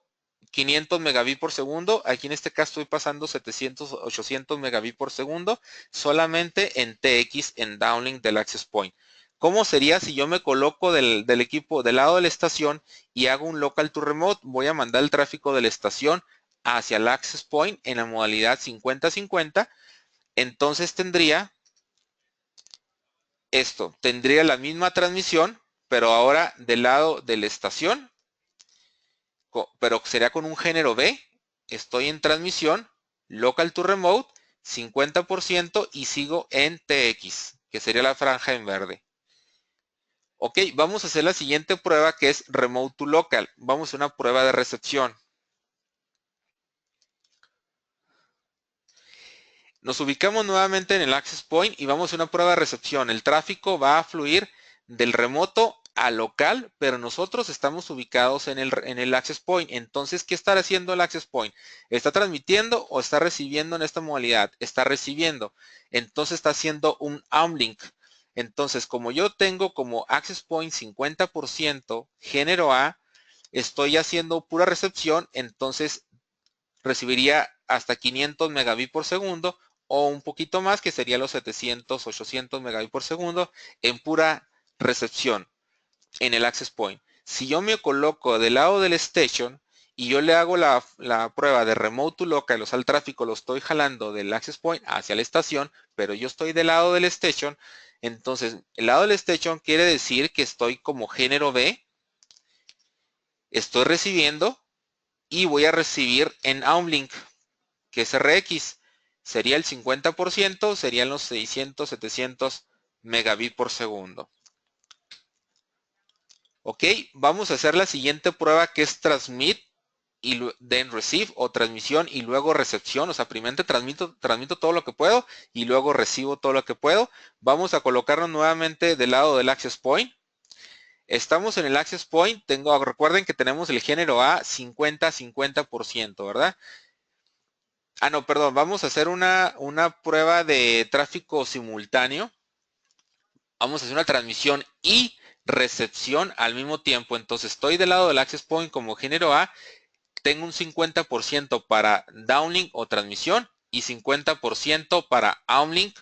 500 megabits por segundo. Aquí en este caso estoy pasando 700, 800 megabits por segundo solamente en TX, en downlink del access point. ¿Cómo sería si yo me coloco del equipo del lado de la estación y hago un local to remote? Voy a mandar el tráfico de la estación hacia el access point en la modalidad 50-50. Entonces tendría esto, tendría la misma transmisión, pero ahora del lado de la estación, pero sería con un género B. Estoy en transmisión, local to remote, 50% y sigo en TX, que sería la franja en verde. Ok, vamos a hacer la siguiente prueba, que es remote to local. Vamos a hacer una prueba de recepción. Nos ubicamos nuevamente en el access point y vamos a una prueba de recepción. El tráfico va a fluir del remoto al local, pero nosotros estamos ubicados en el access point. Entonces, ¿qué está haciendo el access point? ¿Está transmitiendo o está recibiendo en esta modalidad? Está recibiendo. Entonces está haciendo un uplink. Entonces, como yo tengo como access point 50% género A, estoy haciendo pura recepción, entonces recibiría hasta 500 megabits por segundo o un poquito más, que sería los 700, 800 megabits por segundo en pura recepción en el access point. Si yo me coloco del lado del station y yo le hago la prueba de remote to local, o sea, el tráfico lo estoy jalando del access point hacia la estación, pero yo estoy del lado del station, entonces el lado del station quiere decir que estoy como género B, estoy recibiendo y voy a recibir en uplink, que es RX. Sería el 50%, serían los 600, 700 megabits por segundo. Ok, vamos a hacer la siguiente prueba, que es transmit y then receive, o transmisión y luego recepción. O sea, primero transmito todo lo que puedo y luego recibo todo lo que puedo. Vamos a colocarnos nuevamente del lado del access point. Estamos en el access point. Recuerden que tenemos el género A 50-50%, ¿verdad? Ah, no, perdón. Vamos a hacer una prueba de tráfico simultáneo. vamos a hacer una transmisión y recepción al mismo tiempo. Entonces estoy del lado del access point como género A, tengo un 50% para downlink o transmisión y 50% para uplink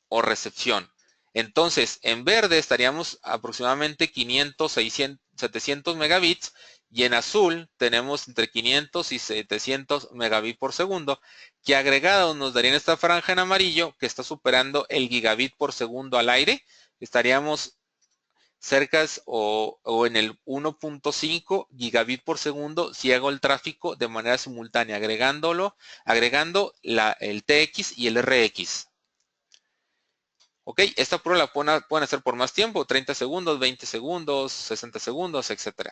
o recepción. Entonces, en verde estaríamos aproximadamente 500, 600, 700 megabits y en azul tenemos entre 500 y 700 megabits por segundo, que agregados nos darían esta franja en amarillo que está superando el gigabit por segundo al aire. Estaríamos cerca o en el 1.5 gigabit por segundo si hago el tráfico de manera simultánea, agregando el TX y el RX. Ok, esta prueba la pueden hacer por más tiempo, 30 segundos, 20 segundos, 60 segundos, etc.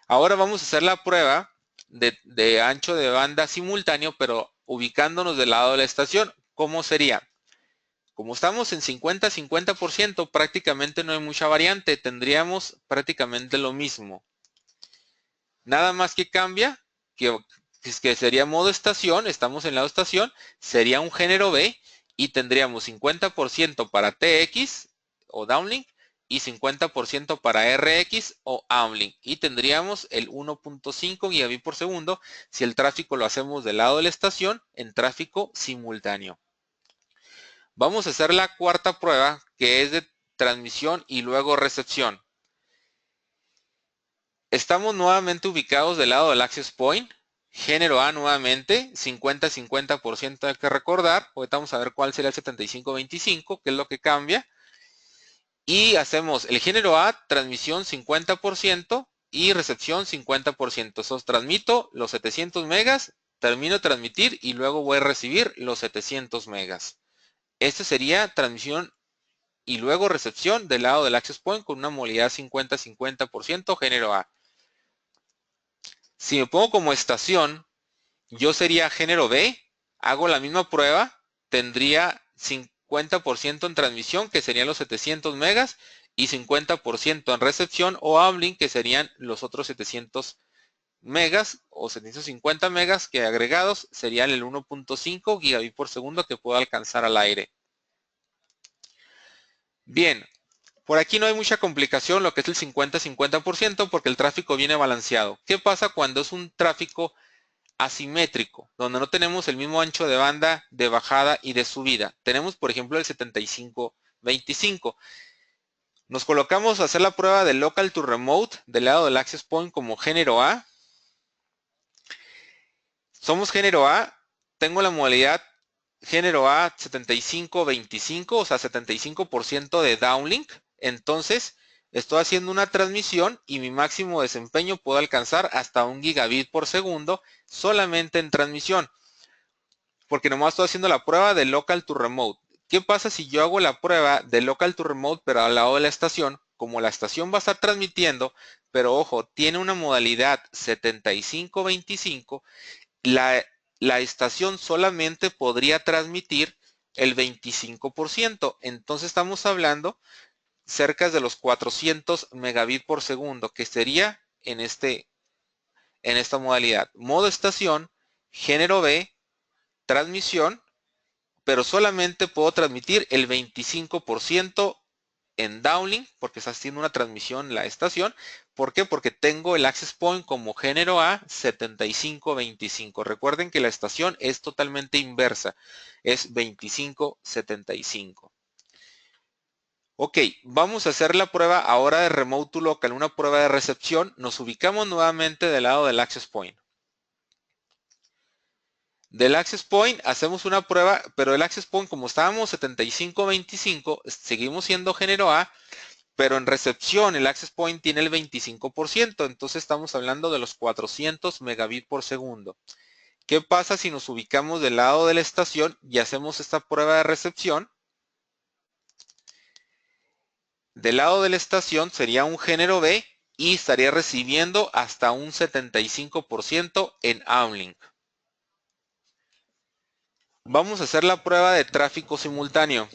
Ahora vamos a hacer la prueba de ancho de banda simultáneo, pero ubicándonos del lado de la estación. ¿Cómo sería? Como estamos en 50-50%, prácticamente no hay mucha variante. Tendríamos prácticamente lo mismo. Nada más que cambia, que sería modo estación, estamos en lado estación, sería un género B y tendríamos 50% para TX o downlink y 50% para RX o uplink. Y tendríamos el 1.5 gigabit por segundo si el tráfico lo hacemos del lado de la estación en tráfico simultáneo. Vamos a hacer la cuarta prueba, que es de transmisión y luego recepción. Estamos nuevamente ubicados del lado del access point. Género A nuevamente, 50-50% hay que recordar. Ahorita vamos a ver cuál sería el 75-25, que es lo que cambia. Y hacemos el género A, transmisión 50% y recepción 50%. Eso transmito los 700 megas, termino de transmitir y luego voy a recibir los 700 megas. Este sería transmisión y luego recepción del lado del access point con una modalidad 50-50% género A. Si me pongo como estación, yo sería género B, hago la misma prueba, tendría 50% en transmisión, que serían los 700 megas, y 50% en recepción o uplink, que serían los otros 700 megas o 750 megas, que agregados serían el 1.5 gigabit por segundo que puedo alcanzar al aire. Bien, por aquí no hay mucha complicación, lo que es el 50-50%, porque el tráfico viene balanceado. ¿Qué pasa cuando es un tráfico asimétrico, donde no tenemos el mismo ancho de banda de bajada y de subida? Tenemos, por ejemplo, el 75-25. Nos colocamos a hacer la prueba de local to remote del lado del access point como género A. Somos género A, tengo la modalidad género A 75-25, o sea, 75% de downlink. Entonces, estoy haciendo una transmisión y mi máximo desempeño puedo alcanzar hasta 1 gigabit por segundo solamente en transmisión, porque nomás estoy haciendo la prueba de local to remote. ¿Qué pasa si yo hago la prueba de local to remote pero al lado de la estación? Como la estación va a estar transmitiendo, pero ojo, tiene una modalidad 75-25, la estación solamente podría transmitir el 25%. Entonces estamos hablando cerca de los 400 megabits por segundo, que sería en esta modalidad. Modo estación, género B, transmisión, pero solamente puedo transmitir el 25% en downlink, porque está haciendo una transmisión la estación. ¿Por qué? Porque tengo el access point como género A 75-25. Recuerden que la estación es totalmente inversa, es 25-75. Ok, vamos a hacer la prueba ahora de remote to local, una prueba de recepción. Nos ubicamos nuevamente del lado del access point. Del access point hacemos una prueba, pero el access point, como estábamos 75-25, seguimos siendo género A, pero en recepción el access point tiene el 25%, entonces estamos hablando de los 400 megabits por segundo. ¿Qué pasa si nos ubicamos del lado de la estación y hacemos esta prueba de recepción? Del lado de la estación sería un género B y estaría recibiendo hasta un 75% en uplink. Vamos a hacer la prueba de tráfico simultáneo.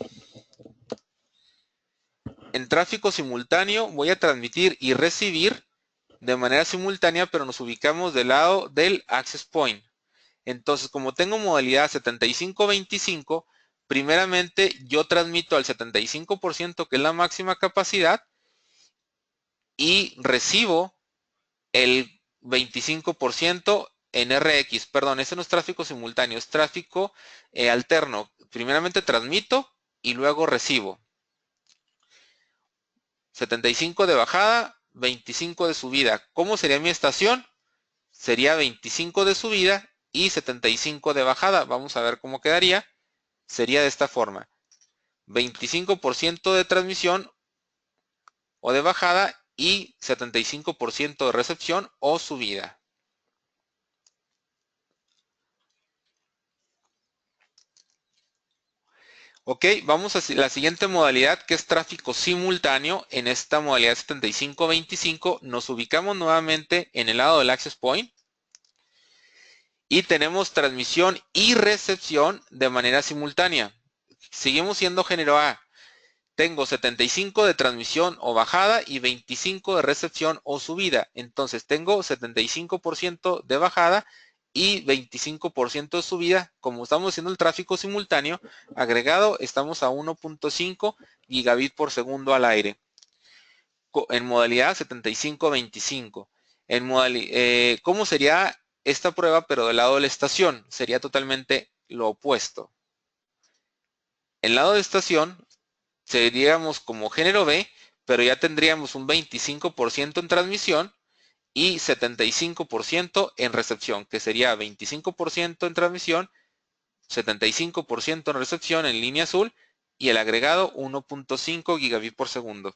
En tráfico simultáneo voy a transmitir y recibir de manera simultánea, pero nos ubicamos del lado del access point. Entonces, como tengo modalidad 75-25, primeramente yo transmito al 75%, que es la máxima capacidad, y recibo el 25% en RX. Perdón, ese no es tráfico simultáneo, es tráfico alterno. Primeramente transmito y luego recibo. 75 de bajada, 25 de subida. ¿Cómo sería mi estación? Sería 25 de subida y 75 de bajada. Vamos a ver cómo quedaría. Sería de esta forma. 25% de transmisión o de bajada y 75% de recepción o subida. Ok, vamos a la siguiente modalidad, que es tráfico simultáneo. En esta modalidad 75-25 nos ubicamos nuevamente en el lado del access point y tenemos transmisión y recepción de manera simultánea. Seguimos siendo género A. Tengo 75 de transmisión o bajada y 25 de recepción o subida. Entonces tengo 75% de bajada y 25% de subida. Como estamos haciendo el tráfico simultáneo agregado, estamos a 1.5 gigabit por segundo al aire. En modalidad 75-25. ¿Cómo sería esta prueba, pero del lado de la estación? Sería totalmente lo opuesto. El lado de estación seríamos como género B, pero ya tendríamos un 25% en transmisión y 75% en recepción, que sería 25% en transmisión, 75% en recepción en línea azul y el agregado 1.5 gigabit por segundo.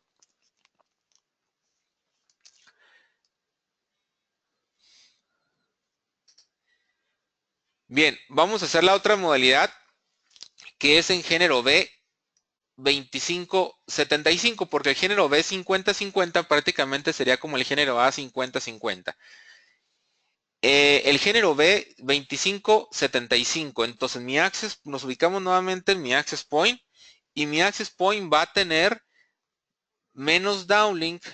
Bien, vamos a hacer la otra modalidad, que es en género B 25-75, porque el género B 50-50 prácticamente sería como el género A 50-50. El género B 25-75. Entonces nos ubicamos nuevamente en mi access point y mi access point va a tener menos downlink,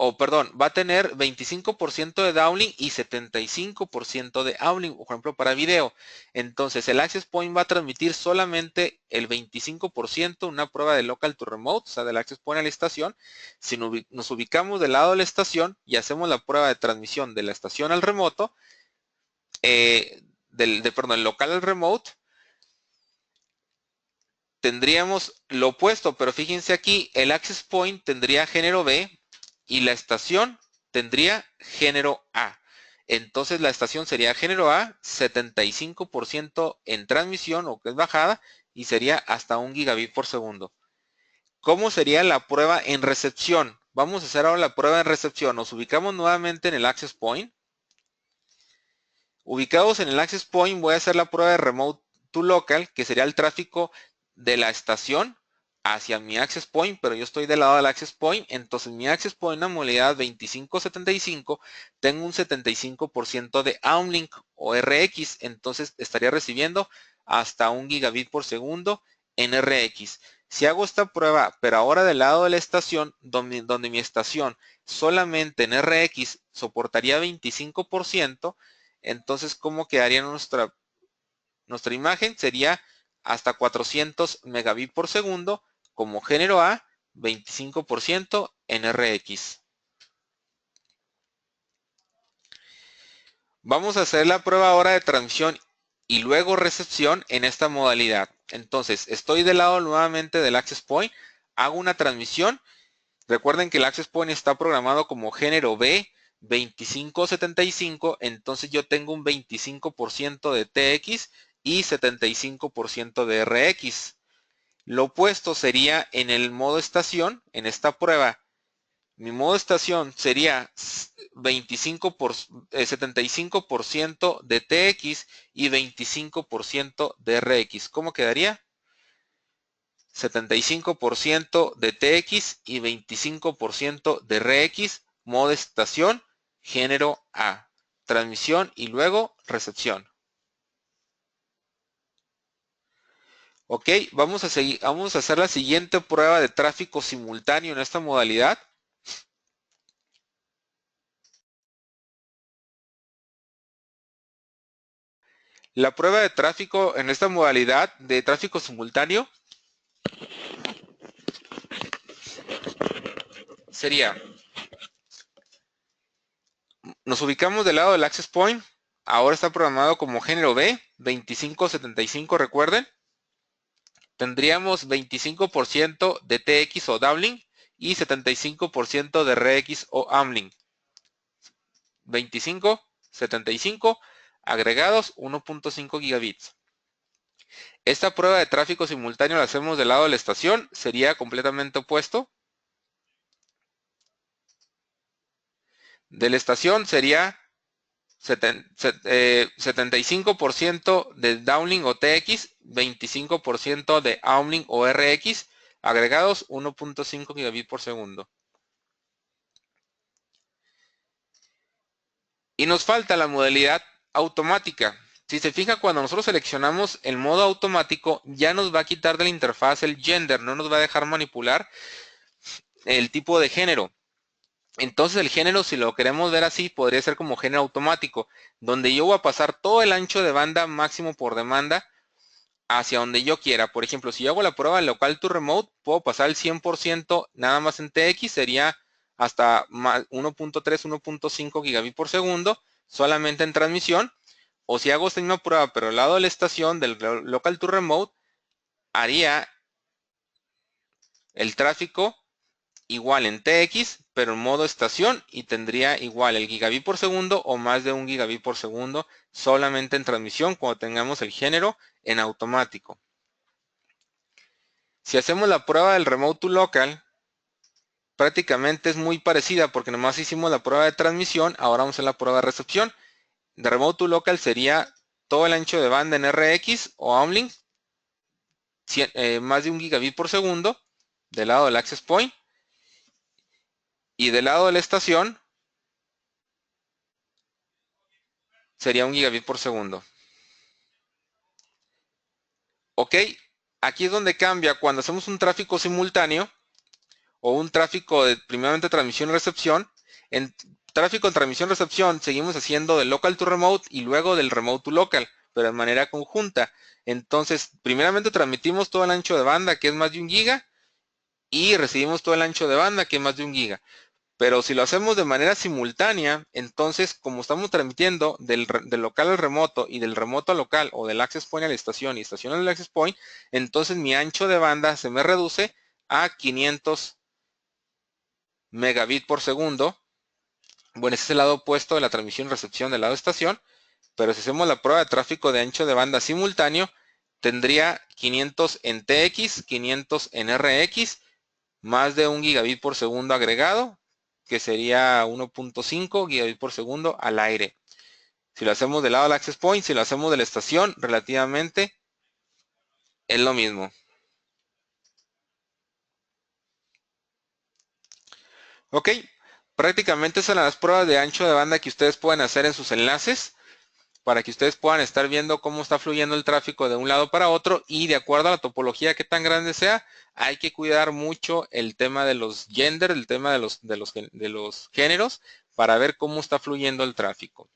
va a tener 25% de downlink y 75% de uplink, por ejemplo, para video. Entonces el access point va a transmitir solamente el 25%, una prueba de local to remote, o sea, del access point a la estación. Si nos ubicamos del lado de la estación y hacemos la prueba de transmisión de la estación al remoto, el local al remote, tendríamos lo opuesto, pero fíjense aquí, el access point tendría género B y la estación tendría género A. Entonces la estación sería género A, 75% en transmisión o que es bajada y sería hasta 1 gigabit por segundo. ¿Cómo sería la prueba en recepción? Vamos a hacer ahora la prueba en recepción. Nos ubicamos nuevamente en el access point. Ubicados en el access point voy a hacer la prueba de remote to local, que sería el tráfico de la estación hacia mi access point, pero yo estoy del lado del access point. Entonces mi access point en la modalidad 25-75 tengo un 75% de downlink o RX, entonces estaría recibiendo hasta 1 gigabit por segundo en RX. Si hago esta prueba, pero ahora del lado de la estación, donde mi estación solamente en RX soportaría 25%, entonces, ¿cómo quedaría nuestra imagen? Sería hasta 400 megabits por segundo como género A, 25% en RX. Vamos a hacer la prueba ahora de transmisión y luego recepción en esta modalidad. Entonces, estoy del lado nuevamente del access point, hago una transmisión. Recuerden que el access point está programado como género B 25-75, entonces yo tengo un 25% de TX y 75% de RX. Lo opuesto sería en el modo estación, en esta prueba. Mi modo estación sería 75% de TX y 25% de RX. ¿Cómo quedaría? 75% de TX y 25% de RX, modo estación, género A, transmisión y luego recepción. Ok, vamos a hacer la siguiente prueba de tráfico simultáneo en esta modalidad. La prueba de tráfico en esta modalidad de tráfico simultáneo sería, nos ubicamos del lado del access point, ahora está programado como género B, 2575, recuerden. Tendríamos 25% de TX o downlink y 75% de RX o uplink. 25, 75, agregados 1.5 gigabits. Esta prueba de tráfico simultáneo la hacemos del lado de la estación, sería completamente opuesto. De la estación sería 75% de downlink o TX, 25% de uplink o RX, agregados 1.5 gigabits por segundo. Y nos falta la modalidad automática. Si se fija, cuando nosotros seleccionamos el modo automático, ya nos va a quitar de la interfaz el gender, no nos va a dejar manipular el tipo de género. Entonces el género, si lo queremos ver así, podría ser como género automático, donde yo voy a pasar todo el ancho de banda máximo por demanda hacia donde yo quiera. Por ejemplo, si yo hago la prueba local to remote, puedo pasar el 100% nada más en TX, sería hasta 1.3, 1.5 gigabits por segundo, solamente en transmisión. O si hago esta misma prueba, pero al lado de la estación del local to remote, haría el tráfico igual en TX, pero en modo estación, y tendría igual el gigabit por segundo o más de 1 gigabit por segundo solamente en transmisión cuando tengamos el género en automático. Si hacemos la prueba del remote to local, prácticamente es muy parecida porque nomás hicimos la prueba de transmisión, ahora vamos a hacer la prueba de recepción. De remote to local sería todo el ancho de banda en RX o uplink, más de 1 gigabit por segundo del lado del access point, y del lado de la estación sería 1 gigabit por segundo. Ok, aquí es donde cambia cuando hacemos un tráfico simultáneo o un tráfico de primeramente transmisión y recepción. En tráfico en transmisión y recepción seguimos haciendo del local to remote y luego del remote to local, pero de manera conjunta. Entonces, primeramente transmitimos todo el ancho de banda, que es más de 1 giga, y recibimos todo el ancho de banda, que es más de 1 giga. Pero si lo hacemos de manera simultánea, entonces como estamos transmitiendo del local al remoto y del remoto al local o del access point a la estación y estación al access point, entonces mi ancho de banda se me reduce a 500 megabits por segundo. Bueno, ese es el lado opuesto de la transmisión y recepción del lado estación, pero si hacemos la prueba de tráfico de ancho de banda simultáneo, tendría 500 en TX, 500 en RX, más de 1 gigabit por segundo agregado, que sería 1.5 gigabit por segundo al aire. Si lo hacemos del lado del access point, si lo hacemos de la estación, relativamente es lo mismo. Ok, prácticamente son las pruebas de ancho de banda que ustedes pueden hacer en sus enlaces para que ustedes puedan estar viendo cómo está fluyendo el tráfico de un lado para otro, y de acuerdo a la topología que tan grande sea, hay que cuidar mucho el tema de los gender, el tema de los géneros, para ver cómo está fluyendo el tráfico.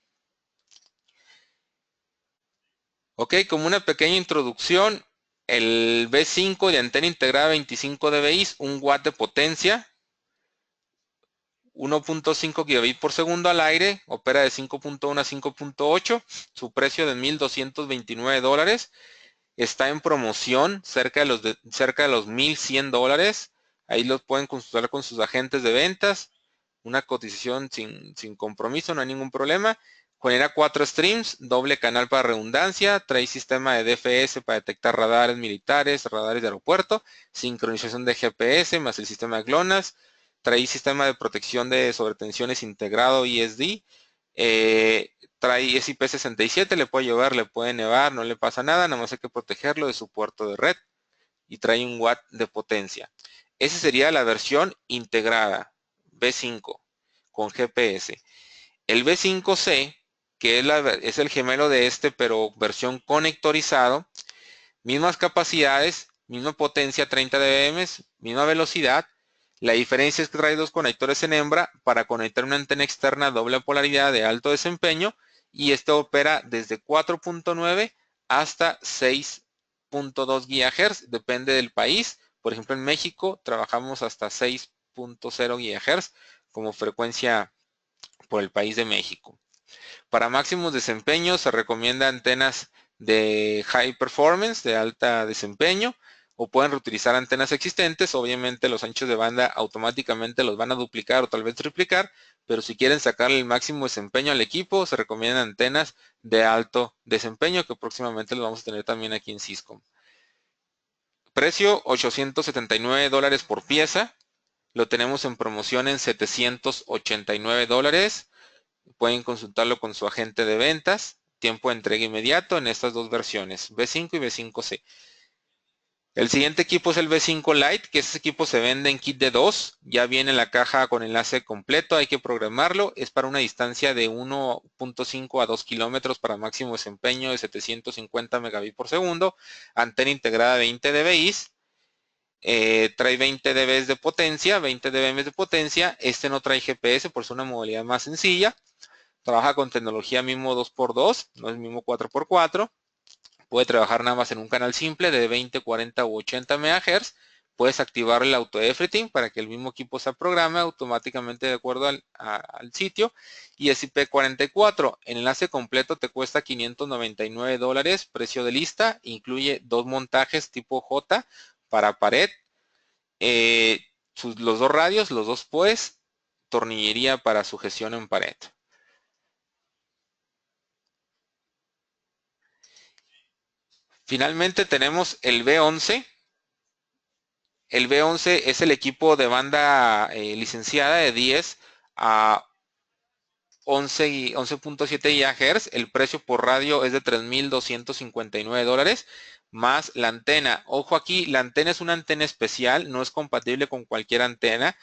Ok, como una pequeña introducción, el V5 de antena integrada 25 dBi, 1 watt de potencia, 1.5 gigabit por segundo al aire, opera de 5.1 a 5.8, su precio de $1,229, está en promoción cerca de los $1,100, ahí los pueden consultar con sus agentes de ventas, una cotización sin compromiso, no hay ningún problema. Genera 4 streams, doble canal para redundancia, trae sistema de DFS para detectar radares militares, radares de aeropuerto, sincronización de GPS más el sistema de GLONASS, trae sistema de protección de sobretensiones integrado ISD, trae es IP67, le puede llover, le puede nevar, no le pasa nada, nada más hay que protegerlo de su puerto de red, y trae 1 watt de potencia. Esa sería la versión integrada V5 con GPS. El V5C, que es el gemelo de este, pero versión conectorizado, mismas capacidades, misma potencia, 30 dBm, misma velocidad. La diferencia es que trae 2 conectores en hembra para conectar una antena externa doble polaridad de alto desempeño y este opera desde 4.9 hasta 6.2 GHz, depende del país. Por ejemplo, en México trabajamos hasta 6.0 GHz como frecuencia por el país de México. Para máximos desempeños se recomienda antenas de high performance, de alta desempeño, o pueden reutilizar antenas existentes. Obviamente los anchos de banda automáticamente los van a duplicar o tal vez triplicar, pero si quieren sacarle el máximo desempeño al equipo, se recomiendan antenas de alto desempeño, que próximamente los vamos a tener también aquí en Cisco. Precio, $879 por pieza. Lo tenemos en promoción en $789. Pueden consultarlo con su agente de ventas. Tiempo de entrega inmediato en estas dos versiones, V5 y V5C. El siguiente equipo es el V5 Lite, que ese equipo se vende en kit de 2. Ya viene la caja con enlace completo, hay que programarlo. Es para una distancia de 1.5 a 2 kilómetros para máximo desempeño de 750 megabits por segundo. Antena integrada 20 dBi. Trae 20 dB de potencia, 20 dBm de potencia. Este no trae GPS, por ser una modalidad más sencilla. Trabaja con tecnología MIMO 2x2, no es MIMO 4x4. Puede trabajar nada más en un canal simple de 20, 40 u 80 MHz. Puedes activar el auto efriting para que el mismo equipo se programe automáticamente de acuerdo al sitio. Y es IP44. El enlace completo te cuesta $599, precio de lista. Incluye dos montajes tipo J para pared. Los dos radios, los dos pues, tornillería para sujeción en pared. Finalmente tenemos el V11. El V11 es el equipo de banda licenciada de 10 a 11.7 GHz. El precio por radio es de $3,259 más la antena. Ojo aquí, la antena es una antena especial, no es compatible con cualquier antena,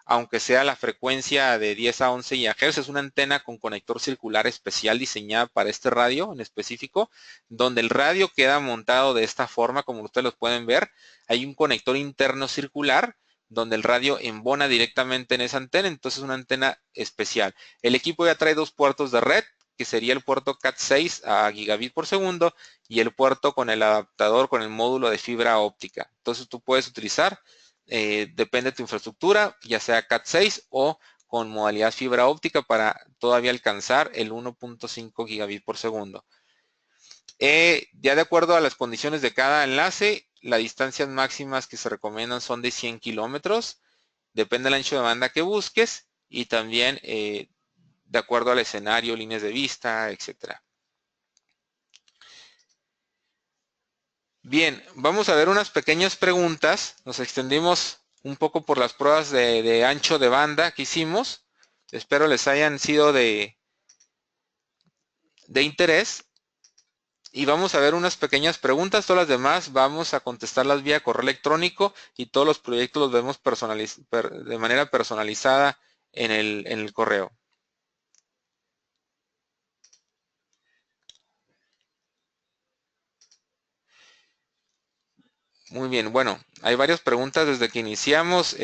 aunque sea la frecuencia de 10 a 11 GHz. Es una antena con conector circular especial diseñada para este radio en específico, donde el radio queda montado de esta forma, como ustedes lo pueden ver. Hay un conector interno circular donde el radio embona directamente en esa antena, entonces es una antena especial. El equipo ya trae dos puertos de red, que sería el puerto Cat6 a gigabit por segundo y el puerto con el adaptador con el módulo de fibra óptica. Entonces tú puedes utilizar, depende de tu infraestructura, ya sea Cat6 o con modalidad fibra óptica para todavía alcanzar el 1.5 gigabit por segundo. Ya de acuerdo a las condiciones de cada enlace, las distancias máximas que se recomiendan son de 100 kilómetros. Depende del ancho de banda que busques y también de acuerdo al escenario, líneas de vista, etc. Bien, vamos a ver unas pequeñas preguntas. Nos extendimos un poco por las pruebas de ancho de banda que hicimos. Espero les hayan sido de interés. Y vamos a ver unas pequeñas preguntas. Todas las demás vamos a contestarlas vía correo electrónico y todos los proyectos los vemos de manera personalizada en el correo. Muy bien, bueno, hay varias preguntas desde que iniciamos.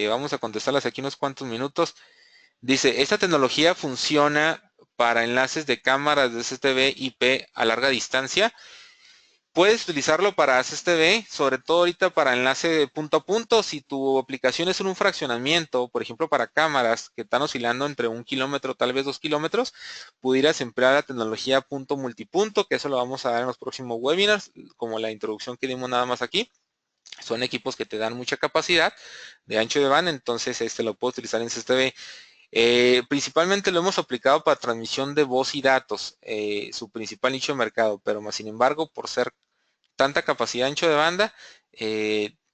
Vamos a contestarlas aquí unos cuantos minutos. Dice, ¿esta tecnología funciona para enlaces de cámaras de CCTV IP a larga distancia? Puedes utilizarlo para CCTV, sobre todo ahorita para enlace de punto a punto. Si tu aplicación es en un fraccionamiento, por ejemplo para cámaras que están oscilando entre 1 kilómetro, tal vez 2 kilómetros, pudieras emplear la tecnología punto multipunto, que eso lo vamos a dar en los próximos webinars, como la introducción que dimos nada más aquí. Son equipos que te dan mucha capacidad de ancho de banda, entonces lo puedo utilizar en CCTV. Principalmente lo hemos aplicado para transmisión de voz y datos, su principal nicho de mercado, pero más sin embargo, por ser tanta capacidad ancho de banda,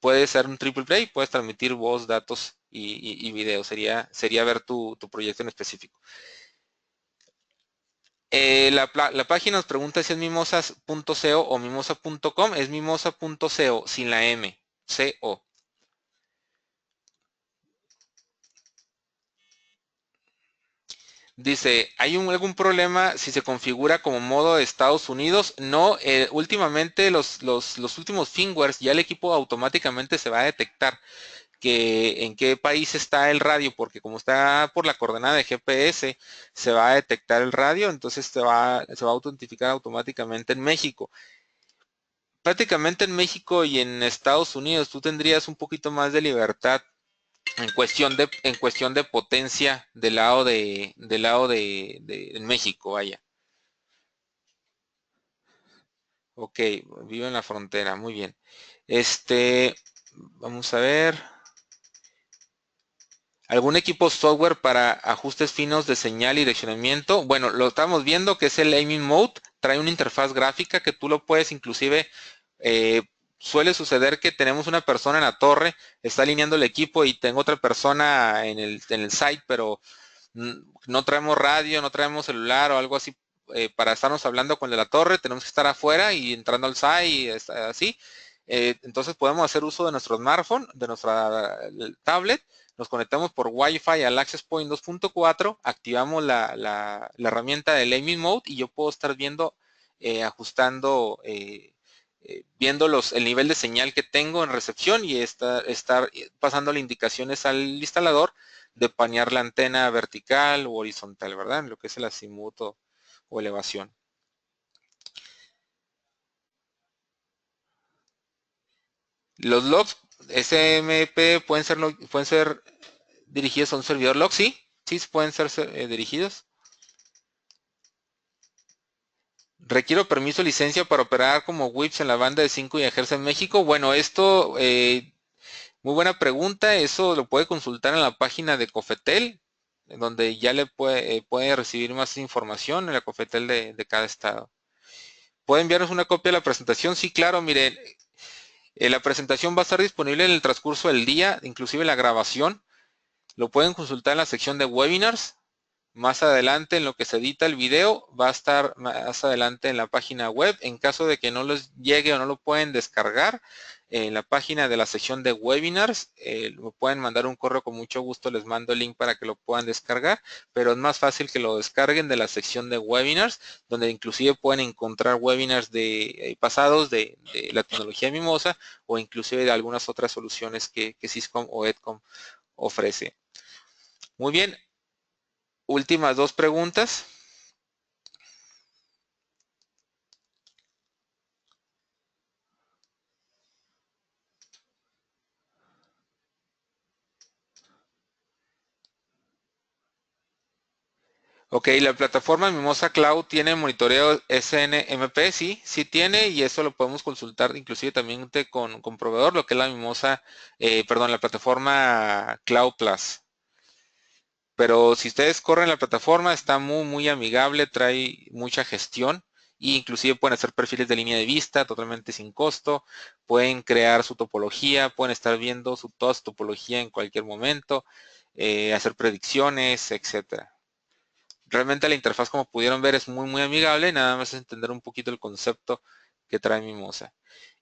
puede ser un triple play, puedes transmitir voz, datos y video. Sería ver tu proyecto en específico. La página nos pregunta si es mimosas.co o mimosa.com. Es mimosa.co sin la M, CO. Dice, ¿hay algún problema si se configura como modo de Estados Unidos? No, últimamente los últimos firmwares ya el equipo automáticamente se va a detectar en qué país está el radio, porque como está por la coordenada de GPS, se va a detectar el radio, entonces se va a autentificar automáticamente en México. Prácticamente en México y en Estados Unidos tú tendrías un poquito más de libertad en cuestión de potencia del lado de en México, vaya. Ok, vivo en la frontera, muy bien. Vamos a ver. ¿Algún equipo software para ajustes finos de señal y direccionamiento? Bueno, lo estamos viendo que es el Aiming Mode. Trae una interfaz gráfica que tú lo puedes inclusive, eh, suele suceder que tenemos una persona en la torre, está alineando el equipo y tengo otra persona en el site, pero no traemos radio, no traemos celular o algo así para estarnos hablando con el de la torre, tenemos que estar afuera y entrando al site y así. Entonces podemos hacer uso de nuestro smartphone, de nuestra tablet, nos conectamos por Wi-Fi al Access Point 2.4, activamos la herramienta del Aiming Mode y yo puedo estar viendo, ajustando, viendo el nivel de señal que tengo en recepción y estar pasando las indicaciones al instalador de panear la antena vertical o horizontal, ¿verdad? En lo que es el azimut o elevación. Los logs SMP pueden ser dirigidos a un servidor log, sí, sí pueden ser dirigidos. Requiero permiso licencia para operar como WIPS en la banda de 5 GHz en México. Bueno, esto, muy buena pregunta. Eso lo puede consultar en la página de Cofetel, donde ya le puede recibir más información en la Cofetel de cada estado. ¿Puede enviarnos una copia de la presentación? Sí, claro, miren, la presentación va a estar disponible en el transcurso del día, inclusive la grabación. Lo pueden consultar en la sección de webinars. Más adelante, en lo que se edita el video, va a estar más adelante en la página web. En caso de que no les llegue o no lo pueden descargar, en la página de la sección de webinars, me pueden mandar un correo, con mucho gusto les mando el link para que lo puedan descargar, pero es más fácil que lo descarguen de la sección de webinars, donde inclusive pueden encontrar webinars pasados de la tecnología Mimosa o inclusive de algunas otras soluciones que Syscom o Edcom ofrece. Muy bien, últimas dos preguntas. Ok, la plataforma Mimosa Cloud tiene monitoreo SNMP, sí, sí tiene, y eso lo podemos consultar inclusive también con proveedor, lo que es la Mimosa, perdón, la plataforma Cloud Plus. Pero si ustedes corren la plataforma, está muy, muy amigable, trae mucha gestión e inclusive pueden hacer perfiles de línea de vista totalmente sin costo, pueden crear su topología, pueden estar viendo toda su topología en cualquier momento, hacer predicciones, etcétera. Realmente la interfaz, como pudieron ver, es muy, muy amigable, nada más es entender un poquito el concepto que trae Mimosa.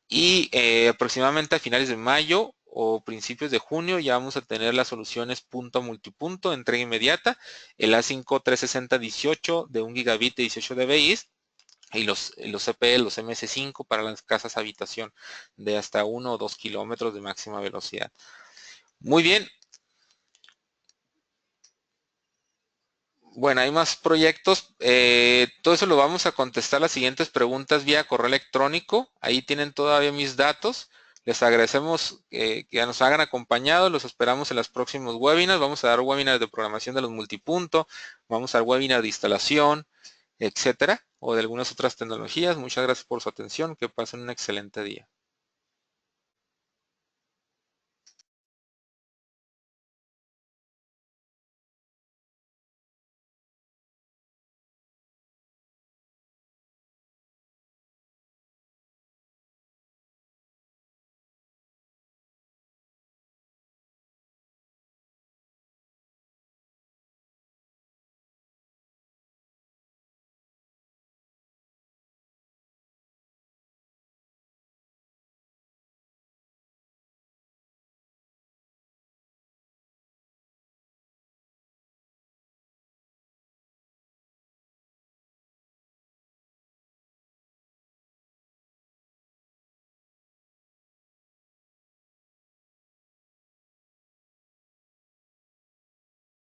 Y aproximadamente a finales de mayo o principios de junio ya vamos a tener las soluciones punto a multipunto, entrega inmediata, el A5 360-18 de 1 gigabit de 18 dBi y los CPE, los MS5 para las casas habitación de hasta 1 o 2 kilómetros de máxima velocidad. Muy bien. Bueno, hay más proyectos. Todo eso lo vamos a contestar las siguientes preguntas vía correo electrónico. Ahí tienen todavía mis datos. Les agradecemos que nos hagan acompañado. Los esperamos en los próximos webinars. Vamos a dar webinars de programación de los multipunto. Vamos a dar webinars de instalación, etcétera, o de algunas otras tecnologías. Muchas gracias por su atención. Que pasen un excelente día.